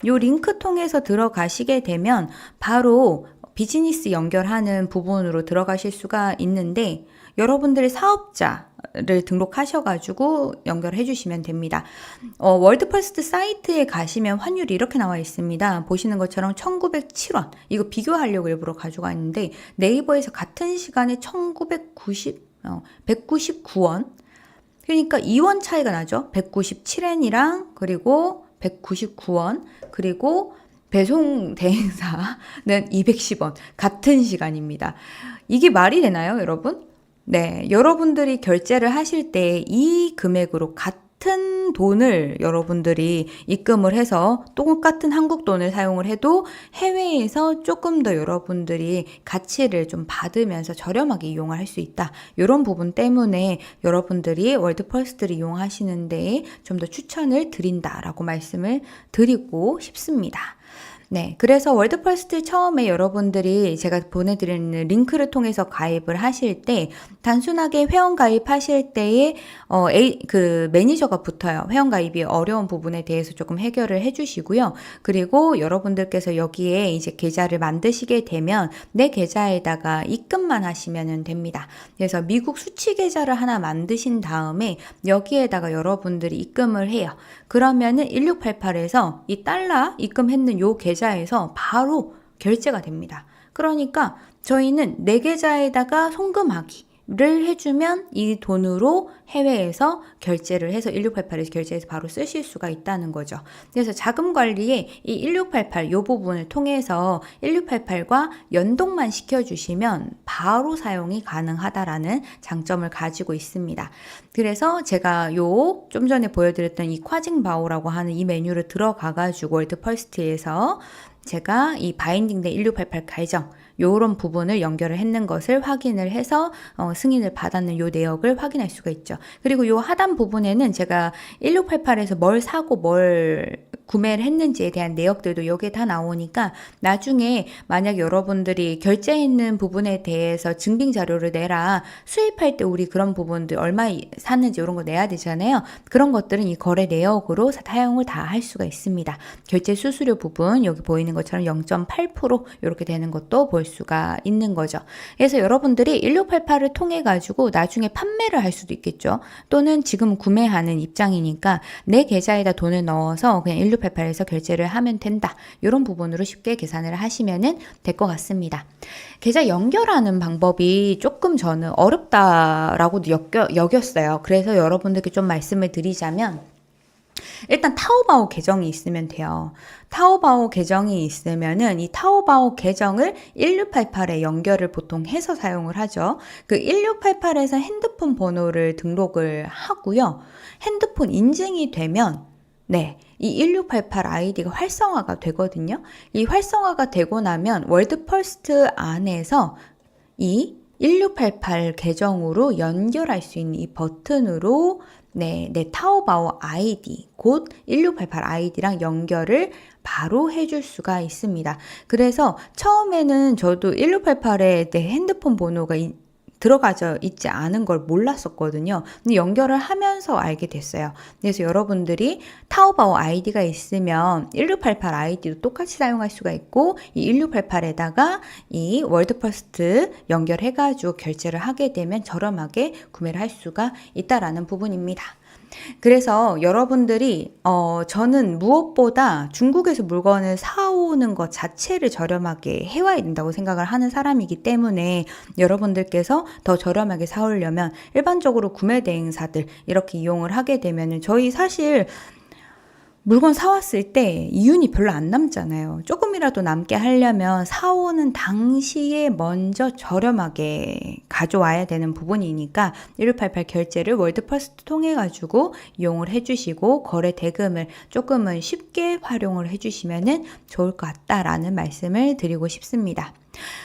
요 링크 통해서 들어가시게 되면 바로 비즈니스 연결하는 부분으로 들어가실 수가 있는데 여러분들의 사업자를 등록하셔가지고 연결해 주시면 됩니다. 월드펄스트 사이트에 가시면 환율이 이렇게 나와 있습니다. 보시는 것처럼 1907원. 이거 비교하려고 일부러 가져갔는데 네이버에서 같은 시간에 199원. 그러니까 2원 차이가 나죠. 197엔이랑 그리고 199원 그리고 배송 대행사는 210원 같은 시간입니다. 이게 말이 되나요, 여러분? 네, 여러분들이 결제를 하실 때 이 금액으로 같은 돈을 여러분들이 입금을 해서 똑같은 한국 돈을 사용을 해도 해외에서 조금 더 여러분들이 가치를 좀 받으면서 저렴하게 이용을 할 수 있다. 이런 부분 때문에 여러분들이 월드펄스트를 이용하시는데 좀 더 추천을 드린다라고 말씀을 드리고 싶습니다. 네, 그래서 월드펄스트 처음에 여러분들이 제가 보내드리는 링크를 통해서 가입을 하실 때 단순하게 회원 가입하실 때에 그 매니저가 붙어요. 회원 가입이 어려운 부분에 대해서 조금 해결을 해주시고요. 그리고 여러분들께서 여기에 이제 계좌를 만드시게 되면 내 계좌에다가 입금만 하시면 됩니다. 그래서 미국 수취 계좌를 하나 만드신 다음에 여기에다가 여러분들이 입금을 해요. 그러면은 1688에서 이 달러 입금했는 요 계좌에서 바로 결제가 됩니다. 그러니까 저희는 내 계좌에다가 송금하기를 해주면 이 돈으로 해외에서 결제를 해서 1688에서 결제해서 바로 쓰실 수가 있다는 거죠. 그래서 자금 관리에 이 1688 요 부분을 통해서 1688과 연동만 시켜주시면 바로 사용이 가능하다라는 장점을 가지고 있습니다. 그래서 제가 요 좀 전에 보여드렸던 이 콰징바오라고 하는 이 메뉴를 들어가가지고 월드펄스트에서 제가 이 바인딩된 1688 계정 요런 부분을 연결을 했는 것을 확인을 해서 승인을 받았는 요 내역을 확인할 수가 있죠. 그리고 요 하단 부분에는 제가 1688에서 뭘 사고 뭘 구매를 했는지에 대한 내역들도 여기에 다 나오니까 나중에 만약 여러분들이 결제했는 부분에 대해서 증빙 자료를 내라. 수입할 때 우리 그런 부분들 얼마 샀는지 이런 거 내야 되잖아요. 그런 것들은 이 거래 내역으로 사용을 다 할 수가 있습니다. 결제 수수료 부분 여기 보이는 것처럼 0.8% 이렇게 되는 것도 볼 수가 있는 거죠. 그래서 여러분들이 1688을 통해 가지고 나중에 판매를 할 수도 있겠죠. 또는 지금 구매하는 입장이니까 내 계좌에다 돈을 넣어서 그냥 1688에서 결제를 하면 된다. 이런 부분으로 쉽게 계산을 하시면 될 것 같습니다. 계좌 연결하는 방법이 조금 저는 어렵다라고 여겼어요. 그래서 여러분들께 좀 말씀을 드리자면 일단 타오바오 계정이 있으면 돼요. 타오바오 계정이 있으면은 이 타오바오 계정을 1688에 연결을 보통 해서 사용을 하죠. 그 1688에서 핸드폰 번호를 등록을 하고요. 핸드폰 인증이 되면 이 1688 아이디가 활성화가 되거든요. 이 활성화가 되고 나면 월드펄스트 안에서 이 1688 계정으로 연결할 수 있는 이 버튼으로 내 타오바오 아이디, 곧 1688 아이디랑 연결을 바로 해줄 수가 있습니다. 그래서 처음에는 저도 1688에 내 핸드폰 번호가 들어가져 있지 않은 걸 몰랐었거든요. 근데 연결을 하면서 알게 됐어요. 그래서 여러분들이 타오바오 아이디가 있으면 1688 아이디도 똑같이 사용할 수가 있고 이 1688에다가 이 월드퍼스트 연결해가지고 결제를 하게 되면 저렴하게 구매를 할 수가 있다라는 부분입니다. 그래서 여러분들이 저는 무엇보다 중국에서 물건을 사오는 것 자체를 저렴하게 해와야 된다고 생각을 하는 사람이기 때문에 여러분들께서 더 저렴하게 사오려면 일반적으로 구매 대행사들 이렇게 이용을 하게 되면은 저희 사실 물건 사왔을 때 이윤이 별로 안 남잖아요. 조금이라도 남게 하려면 사오는 당시에 먼저 저렴하게 가져와야 되는 부분이니까 1688 결제를 월드퍼스트 통해 가지고 이용을 해주시고 거래 대금을 조금은 쉽게 활용을 해주시면 좋을 것 같다라는 말씀을 드리고 싶습니다.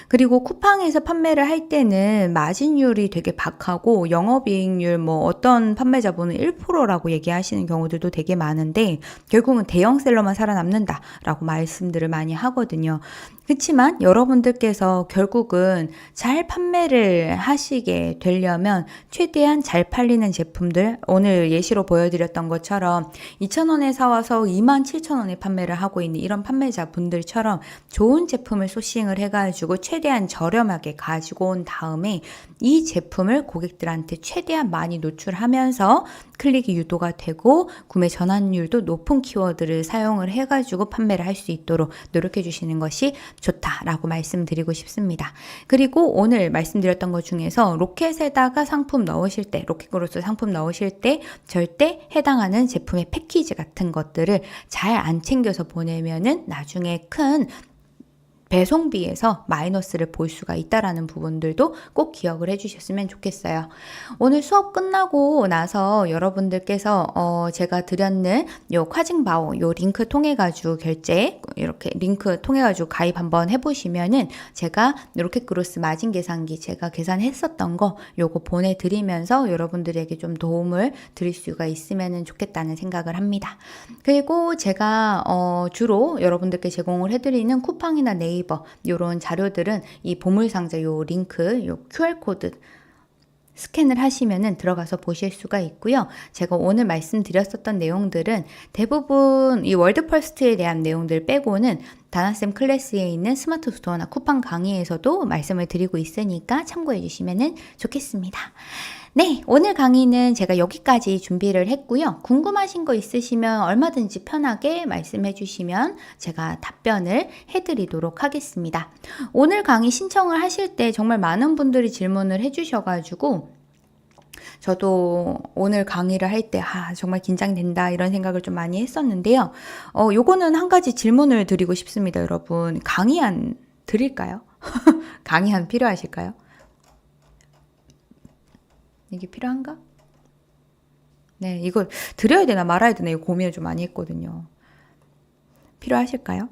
그리고 쿠팡에서 판매를 할 때는 마진율이 되게 박하고 영업이익률 어떤 판매자분은 1%라고 얘기하시는 경우들도 되게 많은데 결국은 대형셀러만 살아남는다라고 말씀들을 많이 하거든요. 그렇지만 여러분들께서 결국은 잘 판매를 하시게 되려면 최대한 잘 팔리는 제품들, 오늘 예시로 보여드렸던 것처럼 2,000원에 사와서 27,000원에 판매를 하고 있는 이런 판매자분들처럼 좋은 제품을 소싱을 해가지고 최대한 저렴하게 가지고 온 다음에 이 제품을 고객들한테 최대한 많이 노출하면서 클릭이 유도가 되고 구매 전환율도 높은 키워드를 사용을 해가지고 판매를 할 수 있도록 노력해 주시는 것이 좋다라고 말씀드리고 싶습니다. 그리고 오늘 말씀드렸던 것 중에서 로켓에다가 상품 넣으실 때, 로켓그로스 상품 넣으실 때 절대 해당하는 제품의 패키지 같은 것들을 잘 안 챙겨서 보내면은 나중에 큰 배송비에서 마이너스를 볼 수가 있다라는 부분들도 꼭 기억을 해주셨으면 좋겠어요. 오늘 수업 끝나고 나서 여러분들께서 제가 드렸는 요 콰징바오 요 링크 통해 가지고 결제 이렇게 링크 통해 가지고 가입 한번 해보시면은 제가 로켓그로스 마진 계산기 제가 계산했었던 거 요거 보내드리면서 여러분들에게 좀 도움을 드릴 수가 있으면 좋겠다는 생각을 합니다. 그리고 제가 주로 여러분들께 제공을 해드리는 쿠팡이나 네이버 이런 자료들은 이 보물상자 요 링크 요 QR코드 스캔을 하시면은 들어가서 보실 수가 있고요. 제가 오늘 말씀드렸었던 내용들은 대부분 이 월드퍼스트에 대한 내용들 빼고는 다나쌤 클래스에 있는 스마트 스토어나 쿠팡 강의에서도 말씀을 드리고 있으니까 참고해 주시면 좋겠습니다. 네, 오늘 강의는 제가 여기까지 준비를 했고요. 궁금하신 거 있으시면 얼마든지 편하게 말씀해 주시면 제가 답변을 해드리도록 하겠습니다. 오늘 강의 신청을 하실 때 정말 많은 분들이 질문을 해주셔가지고 저도 오늘 강의를 할 때 정말 긴장된다 이런 생각을 좀 많이 했었는데요. 요거는 한 가지 질문을 드리고 싶습니다, 여러분. 강의안 드릴까요? 강의안 필요하실까요? 이게 필요한가? 네, 이거 드려야 되나 말아야 되나 이거 고민을 좀 많이 했거든요. 필요하실까요?